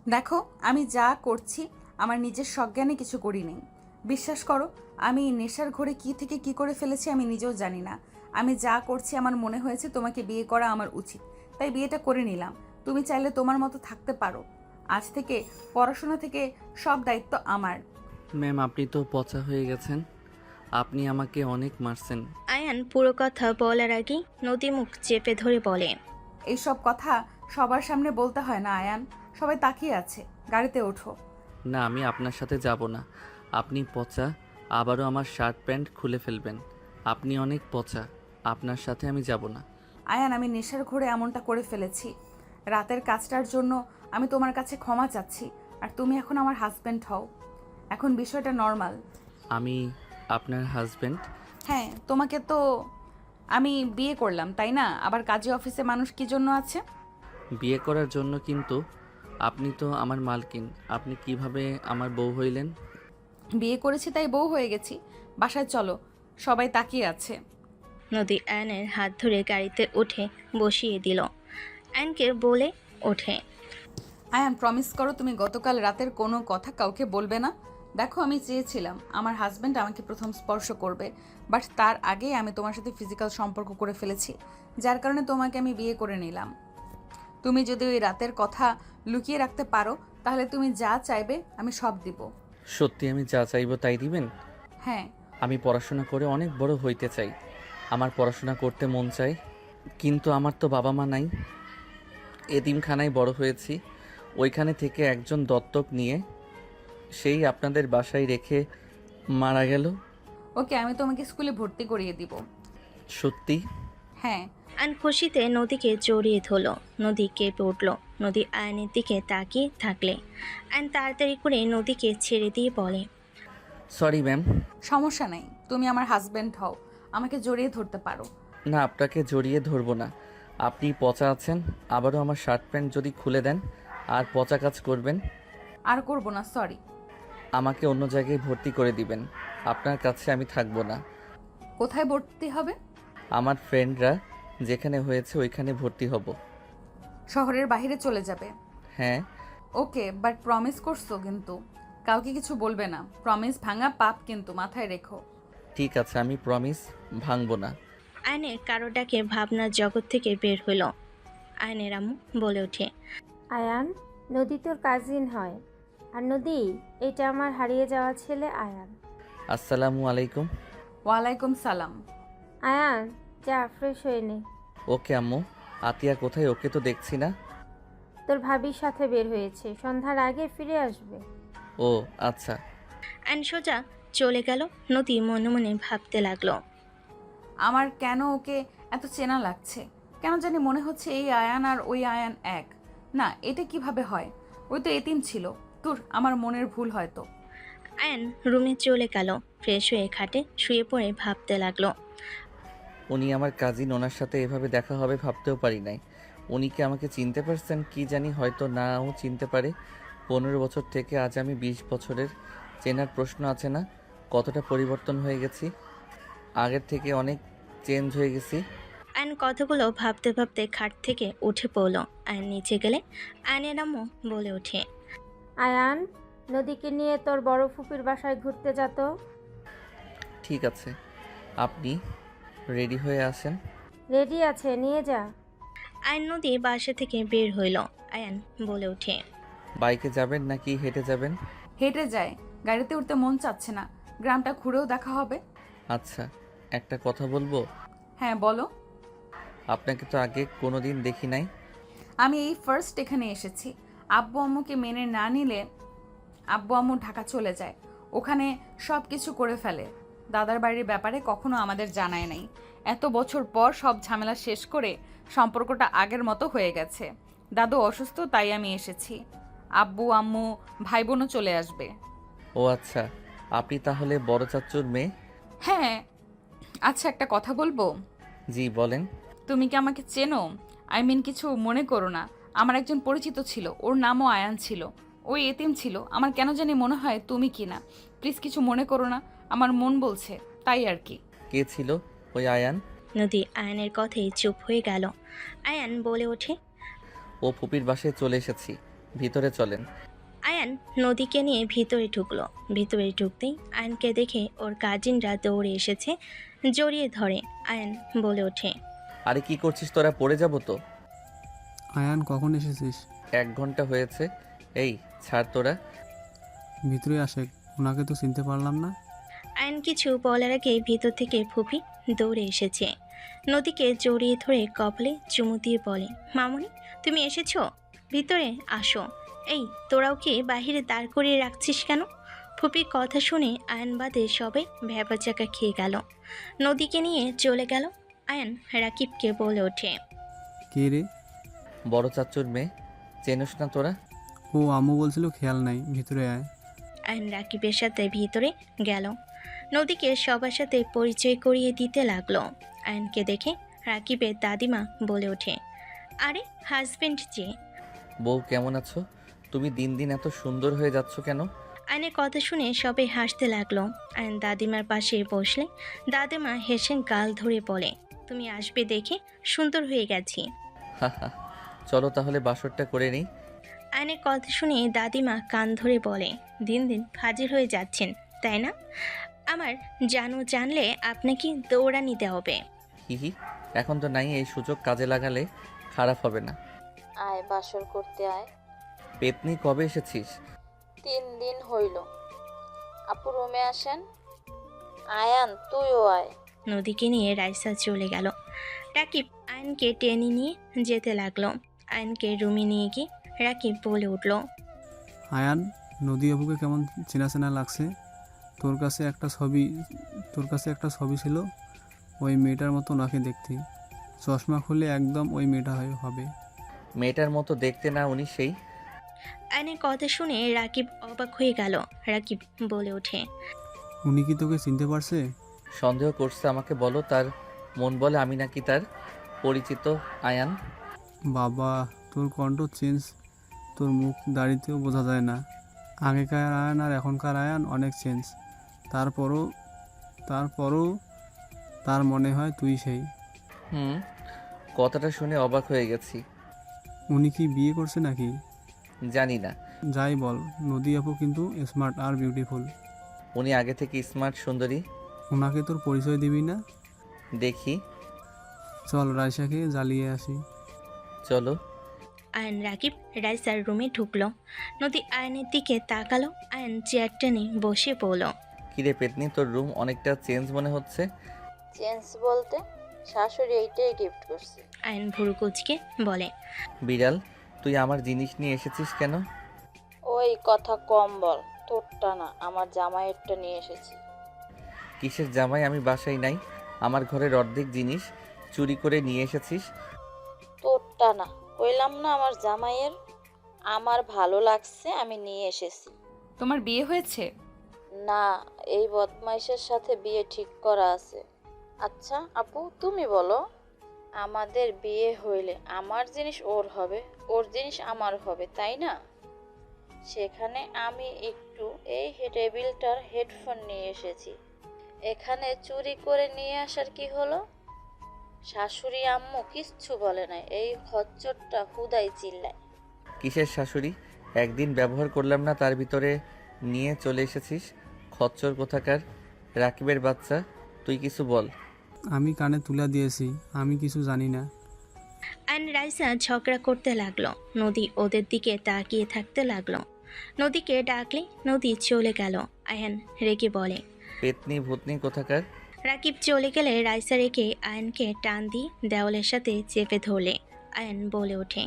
দেখো, আমি যা করছি আমার নিজের সজ্ঞানে কিছু করি নেই। বিশ্বাস করো, আমি নেশার ঘোরে কি থেকে কি করে ফেলেছি আমি নিজেও জানি না। আমি যা করছি আমার মনে হয়েছে তোমাকে বিয়ে করা আমার উচিত, তাই বিয়েটা করে নিলাম। তুমি চাইলে তোমার মতো থাকতে পারো। আজ থেকে পড়াশোনা থেকে সব দায়িত্ব আমার। ম্যাম, আপনি তো পচা হয়ে গেছেন। আপনি আমাকে অনেক মারছেন। আয়ান পুরো কথা বলার আগেই নদী মুখ চেপে ধরে বলে। এইসব কথা সবার সামনে বলতে হয় না আয়ান। সবাই তাকিয়ে আছে, গাড়িতে ওঠো। না, আমি আপনার সাথে যাব না। আপনি পচা। আবারও আমার শার্ট প্যান্ট খুলে ফেলবেন। আপনি অনেক পচা। আপনার সাথে আমি যাব না। আয়ান, আমি নেশার ঘোরে এমনটা করে ফেলেছি। রাতের কাজটার জন্য আমি তোমার কাছে ক্ষমা চাচ্ছি। আর তুমি এখন আমার হাজব্যান্ড হও। এখন বিষয়টা নর্মাল। আমি আপনার হাজবেন্ড? হ্যাঁ, তোমাকে তো আমি বিয়ে করলাম, তাই না? আবার কাজী অফিসে মানুষ কি জন্য আছে? বিয়ে করার জন্য, কিন্তু আপনি তো আমার মালকিন। আপনি কিভাবে আমার বউ হইলেন? বিয়ে করেছি তাই বউ হয়ে গেছি। বাসায় চলো, সবাই তাকিয়ে আছে। নদী আয়নের হাত ধরে গাড়িতে উঠে বসিয়ে দিল। আয়নকে বলে ওঠে। আয়ান, প্রমিস করো তুমি গতকাল রাতের কোনো কথা কাউকে বলবে না। দেখো, আমি চেয়েছিলাম আমার হাজব্যান্ড আমাকে প্রথম স্পর্শ করবে, বাট তার আগেই আমি তোমার সাথে ফিজিক্যাল সম্পর্ক করে ফেলেছি, যার কারণে তোমাকে আমি বিয়ে করে নিলাম। তুমি যদি ওই রাতের কথা লুকিয়ে রাখতে পারো তাহলে তুমি যা চাইবে আমি সব দিব। সত্যি আমি যা চাইবো তাই দিবেন? হ্যাঁ। আমি পড়াশোনা করে অনেক বড় হইতে চাই। আমার পড়াশোনা করতে মন চাই, কিন্তু আমার তো বাবা মা নাই। এতিমখানায় বড় হয়েছি। ওইখানে থেকে একজন দত্তক নিয়ে সেই আপনাদের বাসায় রেখে মারা গেল। ওকে, আমি তোমাকে স্কুলে ভর্তি করিয়ে দিব। সত্যি? হ্যাঁ। আয়ন খুশিতে নদীকে জড়িয়ে ধরল। নদী কেঁপে উঠল। নদী আয়নের দিকে তাকিয়ে থাকলে আয়ন তাড়াতাড়ি করে নদীকে ছেড়ে দিয়ে বলে। Sorry ma'am. সমস্যা নাই, তুমি আমার হাজব্যান্ড হও, আমাকে জড়িয়ে ধরতে পারো। না, আপনাকে জড়িয়ে ধরবো না। আপনি পচা আছেন। আবারও আমার শার্ট প্যান্ট যদি খুলে দেন আর পচা কাজ করবেন, আর করব না, সরি। আমাকে অন্য জায়গায় ভর্তি করে দিবেন। আপনার কাছে আমি থাকবো না। কোথায় ভর্তি হবে? আমার ফ্রেন্ডরা যেখানে হয়েছে ওইখানে ভর্তি হব। শহরের বাইরে চলে যাবে? হ্যাঁ। ওকে, বাট প্রমিস করছো কিন্তু? কাউকে কিছু বলবে না, প্রমিস ভাঙা পাপ কিন্তু, মাথায় রেখো। ঠিক আছে, আমি প্রমিস ভাঙবো না। আয়নের কারো ডাকে ভাবনার জগৎ থেকে বের হলো। আয়নের আম্মু বলে ওঠে। আয়ান, নদী তোর কাজিন হয়। আর নদী, এটা আমার হারিয়ে যাওয়া ছেলে আয়ান। আসসালামু আলাইকুম। ওয়ালাইকুম সালাম। আয়ান, যা ফ্রেশ হয়ে নে। ওকে আম্মু। আতিয়া কোথায়? ওকে তো দেখছি না। তোর ভাবির সাথে বের হয়েছে, সন্ধ্যার আগে ফিরে আসবে। ও আচ্ছা। আয়ন সোজা চলে গেল। নদী মনে মনে ভাবতে লাগলো। আমার কেন ওকে এত চেনা লাগছে? কেন জানি মনে হচ্ছে এই আয়ান আর ওই আয়ান এক। না, এটা কিভাবে হয়? ওই তো এতিম ছিল। তোর আমার মনের ভুল হয়তো। আয়ন রুমে চলে গেল। ফ্রেশ হয়ে খাটে শুয়ে পড়ে ভাবতে লাগলো। উনি আমার কাজিন, ওনার সাথে এভাবে দেখা হবে ভাবতেও পারি নাই। উনি কি আমাকে চিনতে পারছেন কি জানি, হয়তো নাও চিনতে পারে। 15 বছর থেকে আজ আমি 20 বছরের। চেনার প্রশ্ন আছে না? কতটা পরিবর্তন হয়ে গেছি, আগের থেকে অনেক চেঞ্জ হয়ে গেছি। আয়ন কথাগুলো ভাবতে ভাবতে খাট থেকে উঠে পড়ল। আয়ন নিচে গেলে আয়নের আম্মু বলে ওঠে। আয়ান, নদীকে নিয়ে তোর বড় ফুপির বাসায় ঘুরতে যেত। ঠিক আছে, আপনি রেডি হয়ে আসেন। রেডি আছে, নিয়ে যা। আয়ন নদী বাসা থেকে বের হইল। আয়ান বলে ওঠে। বাইকে যাবেন নাকি হেঁটে যাবেন? হেঁটে যায়, গাড়িতে উঠতে মন চাচ্ছে না। গ্রামটা ঘুরেও দেখা হবে। আচ্ছা, একটা কথা বলবো। হ্যাঁ, বলো। আপনাকে তো আগে কোনোদিন দেখি নাই। আমি এই ফার্স্ট এখানে এসেছি। আব্বু আম্মুকে মেনে না নিলে আব্বু আম্মু ঢাকা চলে যায়, ওখানে সব কিছু করে ফেলে। দাদার বাড়ির ব্যাপারে কখনো আমাদের জানায় নাই। এত বছর পর সব ঝামেলা শেষ করে সম্পর্কটা আগের মতো হয়ে গেছে। দাদু অসুস্থ, তাই আমি এসেছি। আব্বু আম্মু ভাই বোনও চলে আসবে। ও আচ্ছা, আপনি তাহলে বড় চাচ্চুর মেয়ে? হ্যাঁ। আচ্ছা, একটা কথা বলবো? জি বলেন। তুমি কি আমাকে চেনো? আই মিন, কিছু মনে করো না। আমার একজন পরিচিত ছিল, ওর নামও আয়ান ছিল। ওই এতিম ছিল। আমার কেন জানি মনে হয় তুমি কি না। প্লিজ কিছু মনে করো না, আমার মন বলছে, তাই আর কি। কে ছিল ওই আয়ান? নদী আয়নের কথাই চুপ হয়ে গেল। আয়ান বলে ওঠে। ও ফুপির বাসায় চলে এসেছি। ভিতরে চলেন। আয়ান নদীকে নিয়ে ভিতরে ঢুকলো। ভিতরে ঢুকতেই আয়ানকে দেখে ওর কাজিনরা দৌড়ে এসেছে, জড়িয়ে ধরে। আয়ান বলে ওঠে, আরে কি করছিস তোরা, পড়ে যাব তো। আয়ান কখন এসেছিস? 1 ঘন্টা হয়েছে। এই ছাড় তোরা। ভিতরে আসে, ওনাকে তো চিনতে পারলাম না। আয়ান কিছু বলার আগে ভিতর থেকে ফুপি দৌড়ে এসেছে। নদীকে জড়িয়ে ধরে কপালে চুমু দিয়ে বলে, মামুনি তুমি এসেছো, ভিতরে আসো। এই তোরাও কি বাহিরে দাঁড় করিয়ে রাখছিস কেন? ফুপির কথা শুনে আয়ান বাদে সবাই ভ্যাবাচাকা খেয়ে গেল। নদীকে নিয়ে চলে গেল। আয়ান রাকিবকে বলে ওঠে, কে রে? বড় চাচুর মেয়ে, চেনস না তোরা? ও আম্মু বলছিল খেয়াল নাই, ভিতরে আয়। আয়ান রাকিবের সাথে ভিতরে গেল। নদীকে সবার সাথে পরিচয় করিয়ে দিতে লাগলো। আয়ানকে দেখে রাকিবের দাদিমা বলে ওঠে, আরে হাজবেন্ড যে। বউ কেমন আছো? তুমি দিন দিন এত সুন্দর হয়ে যাচ্ছ কেন? আয়নের কথা শুনে সবাই হাসতে লাগলো। আয়ন দাদিমার পাশে বসলে দাদিমা হেসে গাল ধরে বলে, তুমি আসবে দেখে সুন্দর হয়ে গেছি। হাহা, চলো তাহলে বাসরটা করে নিই। আয়নের কথা শুনে দাদিমা কান ধরে বলে, দিন দিন ফাজিল হয়ে যাচ্ছেন তাই না? আমার জানলে আপনাকে দৌড়ানি দেওয়া হবে। হিহি, এখন তো নাই, এই সুযোগ কাজে লাগালে খারাপ হবে না। আয় বাসর করতে আয়। পেতনি কবে এসেছিস? 3 দিন হইল। আপু রুমে আসেন। আয়ান তুইও আয়। নদীকে নিয়ে রাইসা চলে গেল। রাকিব আয়নকে টেনে নিয়ে যেতে লাগলো। আয়নকে রুমে নিয়ে গিয়ে রাকিব বলে উঠল, আয়ান, নদী আপুকে কেমন চেনা চেনা লাগছে। তোর কাছে একটা ছবি ছিল, ওই মেয়েটার মতো ওনাকে দেখতে। চশমা খুলে একদম ওই মেয়েটা হবে। মেয়েটার মতো দেখতে না উনি সেই? আয়নের কথা শুনে রাকিব অবাক হয়ে গেল। রাকিব বলে ওঠে, উনি কি তোকে চিনতে পারছে? সন্দেহ করছে আমাকে, বলো তার মন বলে আমি নাকি তার পরিচিত আয়ান। বাবা, তোর কণ্ঠ চেঞ্জ, তোর মুখ দাড়িতেও বোঝা যায় না। আগেকার আয়ান আর এখনকার আয়ান অনেক চেঞ্জ। তারপরও তার মনে হয় তুই সেই। কথাটা শুনে অবাক হয়ে গেছি। উনি কি বিয়ে করছে নাকি? জানি না। যাই বল, নদী আপু কিন্তু স্মার্ট আর বিউটিফুল। উনি আগে থেকে স্মার্ট সুন্দরী। ওনাকে তোর পরিচয় দিবি না? দেখি। চল রাইসাকে জ্বালিয়ে আসি। চলো। আয়ন রাকিব রাইসার রুমে ঢুকলো। নদী আয়নের দিকে তাকালো। আয়ন চেয়ার টেনে বসে পড়ল। কিরে পেতনি, তোর রুম অনেকটা চেঞ্জ মনে হচ্ছে। চেঞ্জ বলতে শাশুড়ি এইটাই গিফট করছে। আয়ন ভুরু কুচকে বলে, বিড়াল, তুই আমার জিনিস নিয়ে এসেছিস কেন? ওই কথা কম বল, তোরটা না আমার জামাইয়েরটা নিয়ে এসেছি। কিসের জামাই? আমি বাসায় নাই। আমার ঘরের অর্ধেক জিনিস চুরি করে নিয়ে এসেছিস। তোরটা না, কইলাম না আমার জামাইয়ের। আমার ভালো লাগছে আমি নিয়ে এসেছি। তোমার বিয়ে হয়েছে? না, এই বদমাইশের সাথে বিয়ে ঠিক করা আছে। আচ্ছা আপু তুমি বলো, আমাদের বিয়ে হইলে আমার জিনিস ওর হবে, ওর জিনিস আমার হবে, তাই না? সেখানে আমি একটু এই টেবিলটার হেডফোন নিয়ে এসেছি। এখানে চুরি করে নিয়ে আসার কি হলো? শাশুড়ি আম্মু কিচ্ছু বলে না, এই খচ্চরটা হুদাই চিল্লায়। কিসের শাশুড়ি? একদিন ব্যবহার করলাম না, তার ভিতরে নিয়ে চলে এসেছিস। খচ্চর কোথাকার রাকিবের বাচ্চা, তুই কিছু বল। আমি কানে তুলা দিয়েছি, আমি কিছু জানি না। আয়ন রাইসা ঝগড়া করতে লাগলো। নদী ওদের দিকে তাকিয়ে থাকতে লাগলো। নদীকে ডাকলে নদী চলে গেল। আয়ন রেগে বলে, পেতনি ভূতনি কোথাকার। রাকিব চলে গেলে রাইসা রেখে আয়নকে টান দিয়ে দেওয়ালের সাথে চেপে ধরলে। আয়ন বলে ওঠে,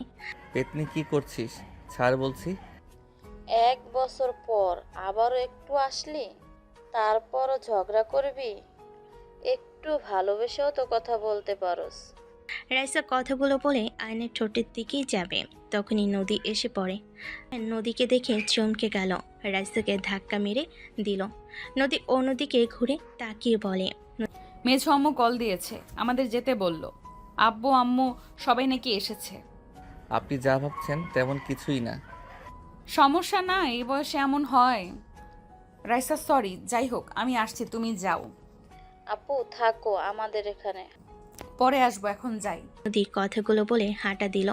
পেতনি কি করছিস? ছাড় বলছি। 1 বছর পর আবারও একটু আসলি, তারপরও ঝগড়া করবি? একটু ভালোবেসেও তো কথা বলতে পারোস। রাইসা কথাগুলো বলে আয়নের ঠোঁটের দিকেই যাবে, তখনই নদী এসে পড়ে। আয়ন নদীকে দেখে চমকে গেল। রাইসাকে ধাক্কা মেরে দিল। নদী অন্যদিকে ঘুরে তাকিয়ে বলে, মেঝো আম্মু কল দিয়েছে, আমাদের যেতে বলল। আব্বু আম্মু সবাই নাকি এসেছে। আপনি যা ভাবছেন তেমন কিছুই না। সমস্যা না, এই বয়সে এমন হয়। রাইসা সরি, যাই হোক আমি আসছি, তুমি যাও। আপু থাকো আমাদের এখানে। পরে আসবো, এখন যাই। নদী কথাগুলো বলে হাঁটা দিল।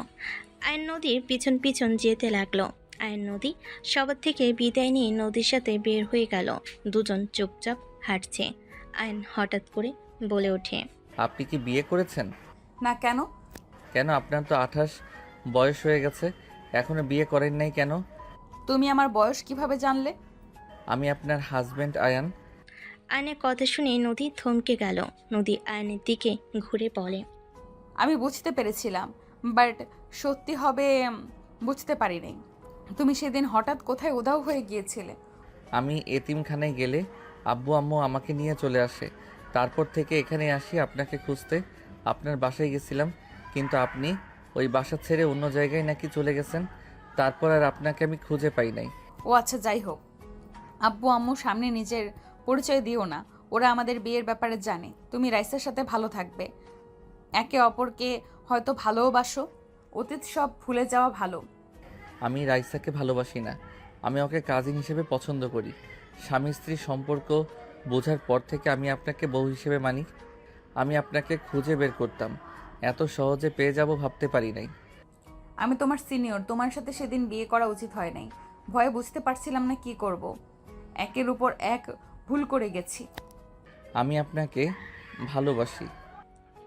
আয়ন নদীর পিছন পিছন যেতে লাগলো। আয়ন নদী সবার থেকে বিদায় নিয়ে নদীর সাথে বের হয়ে গেল। দুজন চুপচাপ হাঁটছে। আয়ন হঠাৎ করে বলে ওঠে, আপনি কি বিয়ে করেছেন? না, কেন? কেন, আপনার তো 28 বয়স হয়ে গেছে, এখনো বিয়ে করেন নাই কেন? তুমি আমার বয়স কিভাবে জানলে? আমি আপনার হাজবেন্ড আয়ান। আয়নের কথা শুনে নদী থমকে গেল। নদী আয়নের দিকে ঘুরে বলে, আমি বুঝতে পেরেছিলাম, বাট সত্যি হবে বুঝতে পারিনি। তুমি সেদিন হঠাৎ কোথায় উধাও হয়ে গিয়েছিলে? আমি এতিমখানায় গেলে আব্বু আম্মু আমাকে নিয়ে চলে আসে। তারপর থেকে এখানে আসি আপনাকে খুঁজতে। আপনার বাসায় গেছিলাম, কিন্তু আপনি ওই বাসা ছেড়ে অন্য জায়গায় নাকি চলে গেছেন। তারপর আর আপনাকে আমি খুঁজে পাই নাই। ও আচ্ছা, যাই হোক, আব্বু আম্মু সামনে নিজের পরিচয় দিও না। ওরা আমাদের বিয়ের ব্যাপারে জানে। তুমি রাইসের সাথে ভালো থাকবে, একে অপরকে হয়তো ভালোবাসো। অতীত সব ভুলে যাওয়া ভালো। আমি রাইসাকে ভালোবাসি না, আমি ওকে কাজিন হিসেবে পছন্দ করি। স্বামী স্ত্রীর সম্পর্ক বোঝার পর থেকে আমি আপনাকে বউ হিসেবে মানি। আমি আপনাকে খুঁজে বের করতাম, এত সহজে পেয়ে যাব ভাবতে পারি নাই। আমি তোমার সিনিয়র, তোমার সাথে সেদিন বিয়ে করা উচিত হয় নাই। ভয়ে বুঝতে পারছিলাম না কি করব। একের উপর এক ভুল করে গেছি। আমি আপনাকে ভালোবাসি।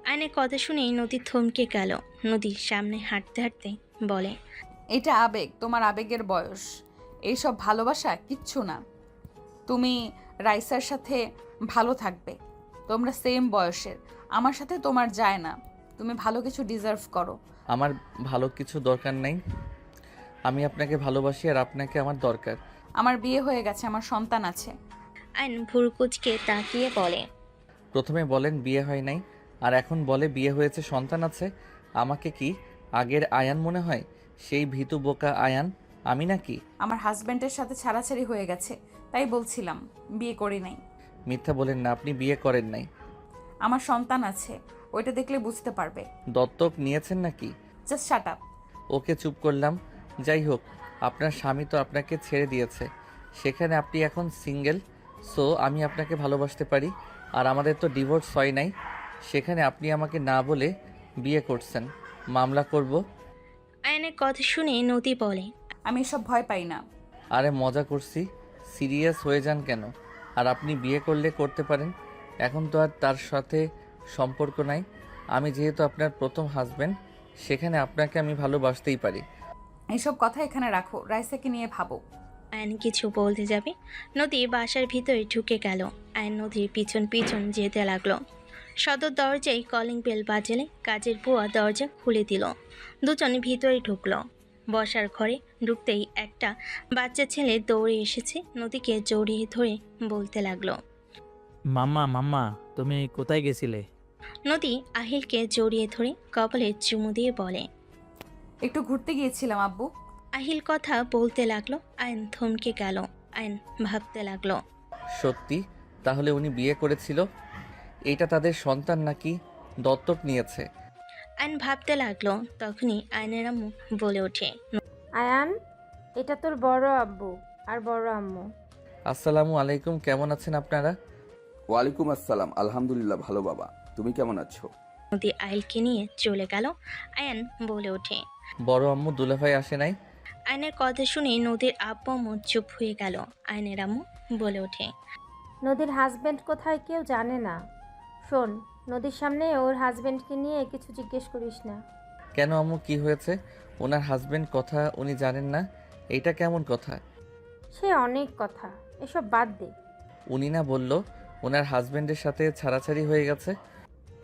আয়নের কথা শুনেই নদী থমকে গেল। নদীর সামনে হাঁটতে হাঁটতে বলে, এটা আবেগ, তোমার আবেগের বয়স। এইসব ভালোবাসা কিচ্ছু না। তুমি রাইসার সাথে ভালো থাকবে, তোমরা সেম বয়সের। আমার সাথে তোমার যায় না। তুমি ভালো কিছু ডিজার্ভ করো। আমার ভালো কিছু দরকার নাই, আমি আপনাকে ভালোবাসি আর আপনাকে আমার দরকার। আমার বিয়ে হয়ে গেছে, আমার সন্তান আছে। আয়ন ভুরকুচকে তাকিয়ে বলে, প্রথমে বলেন বিয়ে হয় নাই, আর এখন বলে বিয়ে হয়েছে, সন্তান আছে। আমাকে কি আগের আয়ান মনে হয়? সেই ভীতু বোকা আয়ান আমি নাকি? আমার হাজব্যান্ডের সাথে ছাড়াছাড়ি হয়ে গেছে, তাই বলছিলাম বিয়ে করি নাই। মিথ্যা বলেন না, আপনি বিয়ে করেন নাই। আমার সন্তান আছে, ওইটা দেখলে বুঝতে পারবে। দত্তক নিয়েছেন নাকি? Just shut up. ওকে, চুপ করলাম। যাই হোক, আপনার স্বামী তো আপনাকে ছেড়ে দিয়েছে, সেখানে আপনি এখন সিঙ্গেল। সো আমি আপনাকে ভালোবাসতে পারি। আর আমাদের তো ডিভোর্স হয় নাই, সেখানে আপনি আমাকে না বলে বিয়ে করছেন। মামলা করব। আয়নের কথা শুনে নদী বলে, আমি এসব ভয় পাই না। আরে মজা করছি, সিরিয়াস হয়ে যান কেন? আর আপনি বিয়ে করলে করতে পারেন, এখন তো আর তার সাথে সম্পর্ক নাই। আমি যেহেতু আপনার প্রথম হাজবেন্ড, সেখানে আপনাকে আমি ভালোবাসতেই পারি। এইসব কথা এখানে রাখো, রাইসাকে নিয়ে ভাবো। আয়ন কিছু বলতে যাবে, নদী বাসার ভিতরে ঢুকে গেল। আয়ন নদীর পিছন পিছন যেতে লাগলো। সদর দরজায় কলিং বেল বাজলে কাজের বুয়া দরজা খুলে দিল। দুজন ভিতরে ঢুকলো। বসার ঘরে ঢুকতেই একটা বাচ্চা ছেলে দৌড়ে এসেছে, নদীকে জড়িয়ে ধরে বলতে লাগলো, মাম্মা মাম্মা, তুমি কোথায় গেছিলে? নদী আহিলকে জড়িয়ে ধরে কপালে চুমু দিয়ে বলে, একটু ঘুরতে গিয়েছিলাম আব্বু। আহিল কথা বলতে লাগলো। আয়ন থমকে গেল। আয়ন ভাবতে লাগলো, সত্যি? তাহলে উনি বিয়ে করেছিল? এইটা তাদের সন্তান নাকি দত্তক নিয়েছে? আয়ন ভাবতে লাগলো। তখনই আয়নের আম্মু বলে ওঠে, আয়ান, এটা তোর বড় আব্বু আর বড় আম্মু। আসসালামু আলাইকুম, কেমন আছেন আপনারা? ওয়ালাইকুম আসসালাম, আলহামদুলিল্লাহ ভালো বাবা, তুমি কেমন আছো? নদী আহিলকে নিয়ে চলে গেল। আয়ন বলে ওঠে, বড় আম্মু দুলাভাই আসে নাই? আয়নের কথা শুনে নদীর আব্বু আম্মু চুপ হয়ে গেল। আয়নের আম্মু বলে ওঠে, নদীর হাজবেন্ড কোথায় কেউ জানে না। শোন, নদীর সামনে ওর হাজবেন্ডকে নিয়ে কিছু জিজ্ঞেস করিস না। কেন আম্মু, কি হয়েছে? ওনার হাজবেন্ড কথা উনি জানেন না, এইটা কেমন কথা? সে অনেক কথা, এসব বাদ দে। উনি না বলল ওনার হাজবেন্ডের সাথে ছাড়াছাড়ি হয়ে গেছে?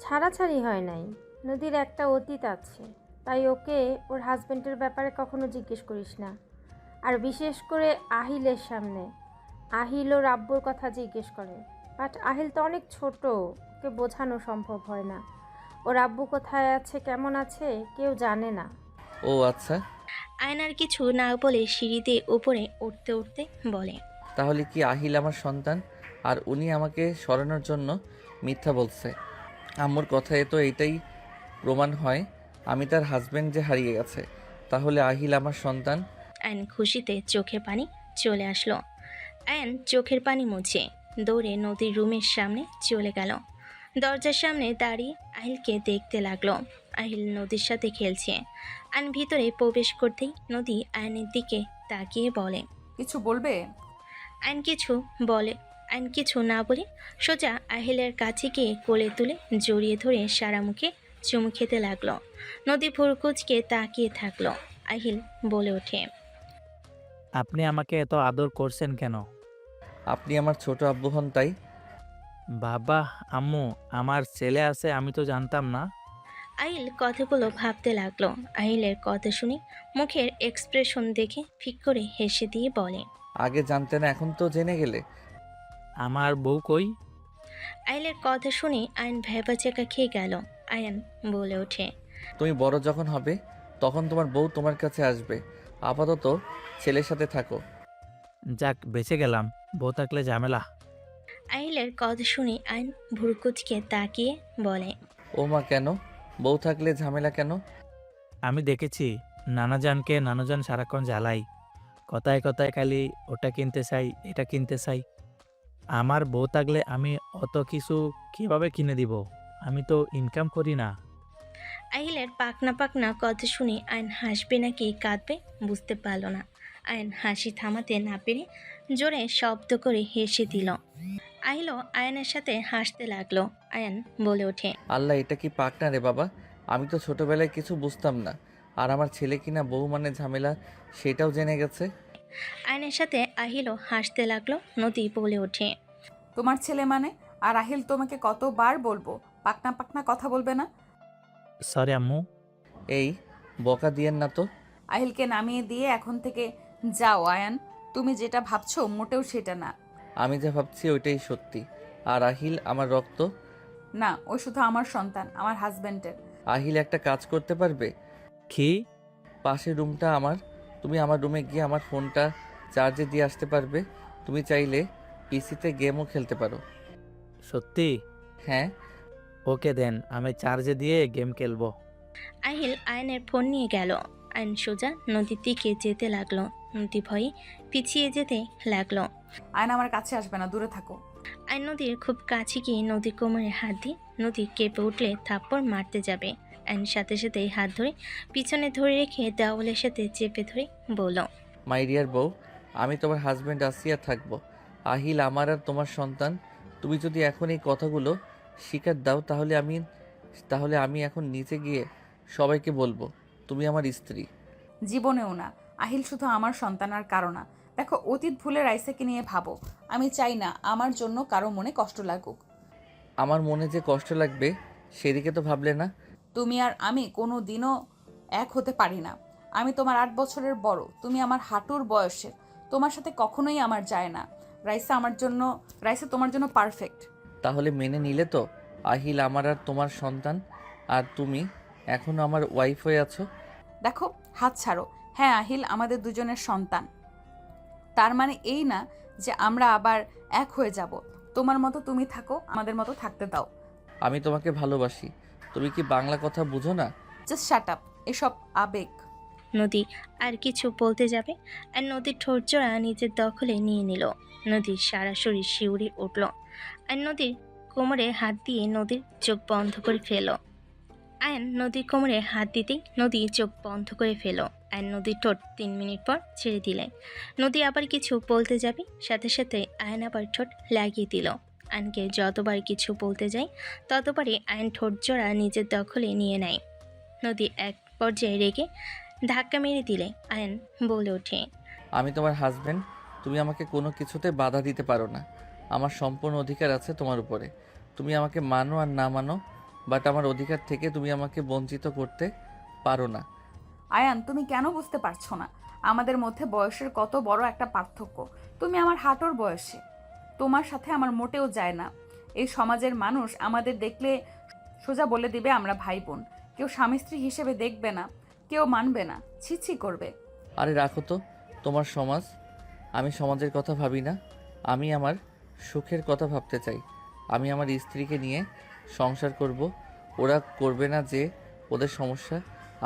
ছাড়াছাড়ি হয় নাই, নদীর একটা অতীত আছে, তাই ওকে ওর হাজবেন্ডের ব্যাপারে কখনো জিজ্ঞেস করিস না। আর বিশেষ করে আহিলের সামনে। আহিল ওর আব্বুর কথা জিজ্ঞেস করে, বাট আহিল তো অনেক ছোট, ওকে বোঝানো সম্ভব হয় না। ওর আব্বু কোথায় আছে, কেমন আছে, কেউ জানে না। ও আচ্ছা, আয়নার কিছু না বলে সিঁড়িতে উপরে উঠতে উঠতে বলে, তাহলে কি আহিল আমার সন্তান আর উনি আমাকে সরানোর জন্য মিথ্যা বলছে? আম্মুর কথায় তো এইটাই প্রমাণ হয় আমি তার হাজবেন্ড যে হারিয়ে গেছে, তাহলে আহিল আমার সন্তান। আয়ন খুশিতে চোখে পানি চলে আসলো। আয়ন চোখের পানি মুছে দৌড়ে নদীর রুমের সামনে চলে গেল। দরজার সামনে দাঁড়িয়ে আহিলকে দেখতে লাগলো। আহিল নদীর সাথে খেলছে। আয়ন ভিতরে প্রবেশ করতেই নদী আয়নের দিকে তাকিয়ে বলে। কিছু বলবে? আইন কিছু বলে আইন কিছু না বলে সোজা আহিলের কাছে গিয়ে কোলে তুলে জড়িয়ে ধরে সারা মুখে চুমু খেতে লাগলো। নদী ভুরকুচকে তাকিয়ে থাকলো। আহিল বলে ওঠে। আপনি আমাকে এত আদর করছেন কেন? আপনি আমার ছোট আব্বু হন তাই। বাবা, আম্মু, আমার ছেলে আছে আমি তো জানতাম না। আহিল কথাগুলো ভাবতে লাগলো। আহিলের কথা শুনে মুখের এক্সপ্রেশন দেখে ফিক করে হেসে দিয়ে বলে। আগে জানতে না, এখন তো জেনে গেলে। আমার বউ কই? আহিলের কথা শুনে আইন ভ্যাবাচেকা খেয়ে গেল। আয়ান বলে ওঠে। তুমি বড় যখন হবে তখন তোমার বউ তোমার কাছে আসবে। আপাতত ছেলের সাথে থাকো। যাক, বেঁচে গেলাম। বউ থাকলে ঝামেলা। আহিলের কথা শুনে আইন ভুরকুচকে তাকিয়ে বলে। ও মা, কেন? বউ থাকলে ঝামেলা কেন? আমি দেখেছি নানাজানকে নানাজান সারাক্ষণ জ্বালাই। কথায় কথায় খালি ওটা কিনতে চাই, এটা কিনতে চাই। আমার বউ থাকলে আমি অত কিছু কিভাবে কিনে দিব? আমি তো ইনকাম করি না। আহিলের পাকনা পাকনা কথা শুনে আইন হাসবে নাকি কাঁদবে বুঝতে পারল না। আইন হাসি থামাতে না পেরে জোরে শব্দ করে হেসে দিল। আহিলও আয়নের সাথে হাসতে লাগলো। আয়ান বলে ওঠে। আল্লাহ, এটা কি পাক না রে বাবা? আমি তো ছোটবেলায় কিছু বুঝতাম না, আর আমার ছেলে কিনা বউ মানে ঝামেলা সেটাও জেনে গেছে। আয়নের সাথে আহিলও হাসতে লাগলো। নদী বলে ওঠে। তোমার ছেলে মানে? আর আহিল তোমাকে কতবার বলবো পাকনা পাকনা কথা বলবে না? সরি আম্মু। এই বকা দিয়েন না তো। আহিলকে নামিয়ে দিয়ে এখন থেকে যাও আয়ান। তুমি যেটা ভাবছো মোটেও সেটা না। আমি যা ভাবছি ওইটাই সত্যি। আর আহিল আমার রক্ত। না, ও শুধু আমার সন্তান, আমার হাজবেন্ডের। আহিল একটা কাজ করতে পারবে? কি? পাশের রুমটা আমার। তুমি আমার রুমে গিয়ে আমার ফোনটা চার্জে দিয়ে আসতে পারবে? তুমি চাইলে পিসিতে গেমও খেলতে পারো। সত্যি? হ্যাঁ। ওকে দেন, আমি চার্জে দিয়ে গেম খেলবো। আহিল আয়নের ফোন নিয়ে গেল। আইন সোজা নদীর দিকে যেতে লাগলো। নদী ভয়ে পিছিয়ে যেতে লাগলো। আয়ন আমার কাছে আসবে না, দূরে থাকো। আইন নদীর খুব কাছে গিয়ে নদীর কোমরে হাত দিয়ে নদী কেঁপে উঠলে থাপ্পড় মারতে যাবে। আইন সাথে সাথে হাত ধরে পিছনে ধরে রেখে দেওয়ালের সাথে চেপে ধরে বলল। মাই ডিয়ার বউ, আমি তোমার হাজব্যান্ড আসিয়া থাকবো। আহিল আমার আর তোমার সন্তান। তুমি যদি এখন এই কথাগুলো স্বীকার দাও তাহলে আমি এখন নিচে গিয়ে সবাইকে বলবো তুমি আমার স্ত্রী। জীবনেও না। আহিল শুধু আমার সন্তান আর কারো না। দেখো, অতীত ভুলে রাইসাকে নিয়ে ভাবো। আমি চাই না আমার জন্য কারো মনে কষ্ট লাগুক। আমার মনে যে কষ্ট লাগবে সেদিকে তো ভাবলে না। তুমি আর আমি কোনো দিনও এক হতে পারি না। আমি তোমার 8 বছরের বড়, তুমি আমার হাঁটুর বয়সের। তোমার সাথে কখনোই আমার যায় না। রাইসা তোমার জন্য পারফেক্ট। তাহলে মেনে নিলে তো আহিল আমার আর তোমার সন্তান, আর তুমি এখনো আমার ওয়াইফ হয়ে আছো। দেখো, হাত ছাড়ো। হ্যাঁ, আহিল আমাদের দুজনের সন্তান। তার মানে এই না যে আমরা আবার এক হয়ে যাব। তোমার মতো তুমি থাকো, আমাদের মতো থাকতে দাও। আমি তোমাকে ভালোবাসি। তুমি কি বাংলা কথা বুঝো না? Just shut up. এসব আবেগ। নদী আর কিছু বলতে যাবে আর নদীর ঠোঁটজোড়া নিজের দখলে নিয়ে নিল। নদীর সারা শরীর শিউরে উঠল। আর নদীর কোমরে হাত দিয়ে নদীর চোখ বন্ধ করে ফেল। আয়ন নদীর কোমরে হাত দিতেই নদী চোখ বন্ধ করে ফেল। আয়ন নদীর ঠোঁট 3 মিনিট পর ছেড়ে দিলেন। নদী আবার কিছু বলতে যাবে, সাথে সাথে আয়ন আবার ঠোঁট লাগিয়ে দিল। আয়নকে যতবার কিছু বলতে যায় ততবারই আয়ন ঠোঁট জোড়া নিজের দখলে নিয়ে নেয়। নদী এক পর্যায়ে রেগে ধাক্কা মেরে দিলে আয়ন বলে ওঠে। আমি তোমার হাজব্যান্ড। তুমি আমাকে কোনো কিছুতে বাধা দিতে পারো না। আমার সম্পূর্ণ অধিকার আছে তোমার উপরে। তুমি আমাকে মানো আর না মানো, বাট আমার অধিকার থেকে তুমি আমাকে বঞ্চিত করতে পারো না। আয়ান, তুমি কেন বুঝতে পারছো না আমাদের মধ্যে বয়সের কত বড় একটা পার্থক্য? তুমি আমার হাঁটুর বয়সে। তোমার সাথে আমার মোটেও যায় না। এই সমাজের মানুষ আমাদের দেখলে সোজা বলে দিবে আমরা ভাই বোন। কেউ স্বামী স্ত্রী হিসেবে দেখবে না, কেউ মানবে না, ছি করবে। আরে রাখো তো তোমার সমাজ। আমি সমাজের কথা ভাবি না, আমি আমার সুখের কথা ভাবতে চাই। আমি আমার স্ত্রীকে নিয়ে সংসার করব। ওরা করবে না যে ওদের সমস্যা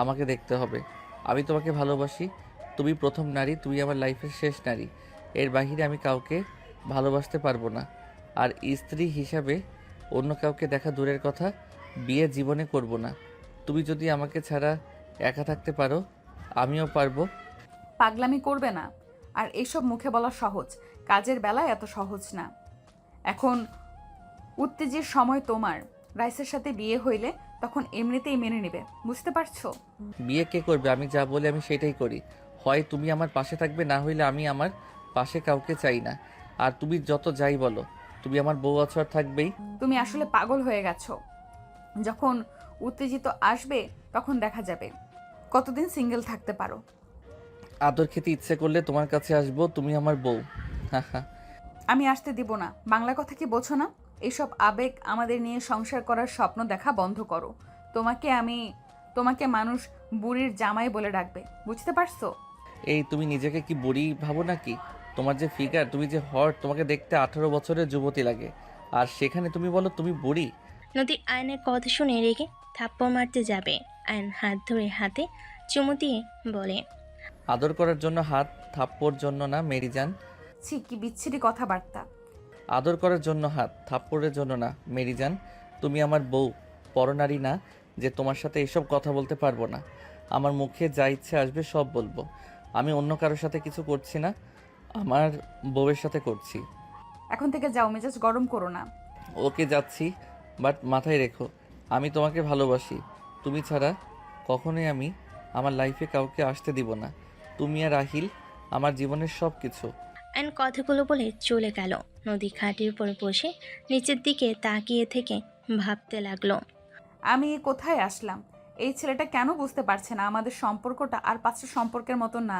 আমাকে দেখতে হবে। আমি তোমাকে ভালোবাসি। তুমি প্রথম নারী, তুমি আমার লাইফের শেষ নারী। এর বাহিরে আমি কাউকে ভালোবাসতে পারবো না। আর স্ত্রী হিসাবে অন্য কাউকে দেখা দূরের কথা, বিয়ে জীবনে করব না। তুমি যদি আমাকে ছাড়া একা থাকতে পারো, আমিও পারবো। পাগলামি করবে না। আর এইসব মুখে বলা সহজ, কাজের বেলায় এত সহজ না। এখন উত্তেজের সময় তোমার। রাইসের সাথে বিয়ে হইলে তখন এমনিতেই মেনে নেবে, বুঝতে পারছো? বিয়ে কে করবে? আমি যা বলি আমি সেটাই করি। হয় তুমি আমার পাশে থাকবে, না হইলে আমি আমার পাশে কাউকে চাই না। আর তুমি যত যাই বলো, তুমি আমার বউ আছো আর থাকবেই। তুমি আসলে পাগল হয়ে গেছো। যখন উত্তেজিত আসবে তখন দেখা যাবে কতদিন সিঙ্গেল থাকতে পারো। আদর খেতে ইচ্ছে করলে তোমার কাছে আসবো, তুমি আমার বউ। হা। আমি আসতে দিব না। বাংলা কথা কি বোঝো না? এইসব আবেগ আমাদের নিয়ে সংসার করার স্বপ্ন দেখা বন্ধ করো। তোমাকে মানুষ বুড়ির জামাই বলে ডাকবে, বুঝতে পারছো? এই তুমি নিজেকে কি বুড়ি ভাবো নাকি? তোমার যে ফিগার, তুমি যে হট, তোমাকে দেখতে 18 বছরের যুবতী লাগে। আর সেখানে তুমি বলো তুমি বুড়ি। নদী আয়নের কথা শুনে রেগে থাপ্পড় মারতে যাবে। আয়ন হাত ধরে হাতে চুমু দিয়ে বলে, আদর করার জন্য হাত, থাপ্পড় জন্য না মেরিজান। ছি, কি বিচ্ছিরি কথাবার্তা। আদর করার জন্য হাত, থাপ্পড়ের জন্য না মেরিজান। তুমি আমার বউ, পরনারী না যে তোমার সাথে এসব কথা বলতে পারবো না। আমার মুখে যা ইচ্ছে আসবে সব বলবো। আমি অন্য কারোর সাথে কিছু করছি না, আমার বউয়ের সাথে করছি। এখন থেকে যাও, মেজাজ গরম করো না। ওকে যাচ্ছি, বাট মাথায় রেখো আমি তোমাকে ভালোবাসি। তুমি ছাড়া কখনোই আমি আমার লাইফে কাউকে আসতে দিব না। তুমি আর আহিল আমার জীবনের সব কিছু। আয়ন কথাগুলো বলে চলে গেল। নদী খাটের উপর বসে নিচের দিকে তাকিয়ে থেকে ভাবতে লাগলো। আমি কোথায় আসলাম? এই ছেলেটা কেন বুঝতে পারছে না আমাদের সম্পর্কটা আর 5টা সম্পর্কের মতো না।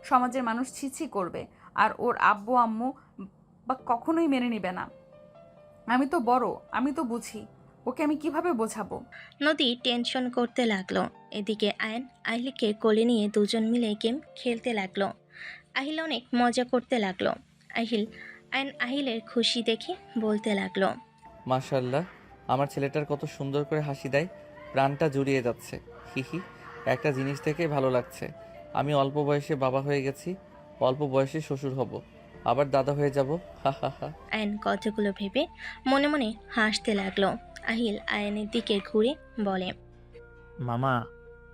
সমাজের মানুষ ছিছি করবে, আর ওর আব্বু আম্মু বা কখনোই মেনে নেবে না। আমি তো বড়, আমি তো বুঝি। ওকে আমি কিভাবে বোঝাবো? নদী টেনশন করতে লাগলো। এদিকে আয়ন আহিলকে কোলে নিয়ে দুজন মিলে গেম খেলতে লাগলো। আহিল অনেক মজা করতে লাগলো। আহিলের খুশি দেখে বলতে লাগলো, মাশাল্লাহ, আমার ছেলেটার কত সুন্দর করে হাসি দেয়, প্রাণটা জুড়িয়ে যাচ্ছে। হিহি, একটা জিনিস থেকে ভালো লাগছে, আমি অল্প বয়সে বাবা হয়ে গেছি, অল্প বয়সে শ্বশুর হব, আবার দাদা হয়ে যাব। হা হা হা। আয়ন কথাগুলো ভেবে মনে মনে হাসতে লাগলো। আহিল আয়নের দিকে ঘুরে বলে, মামা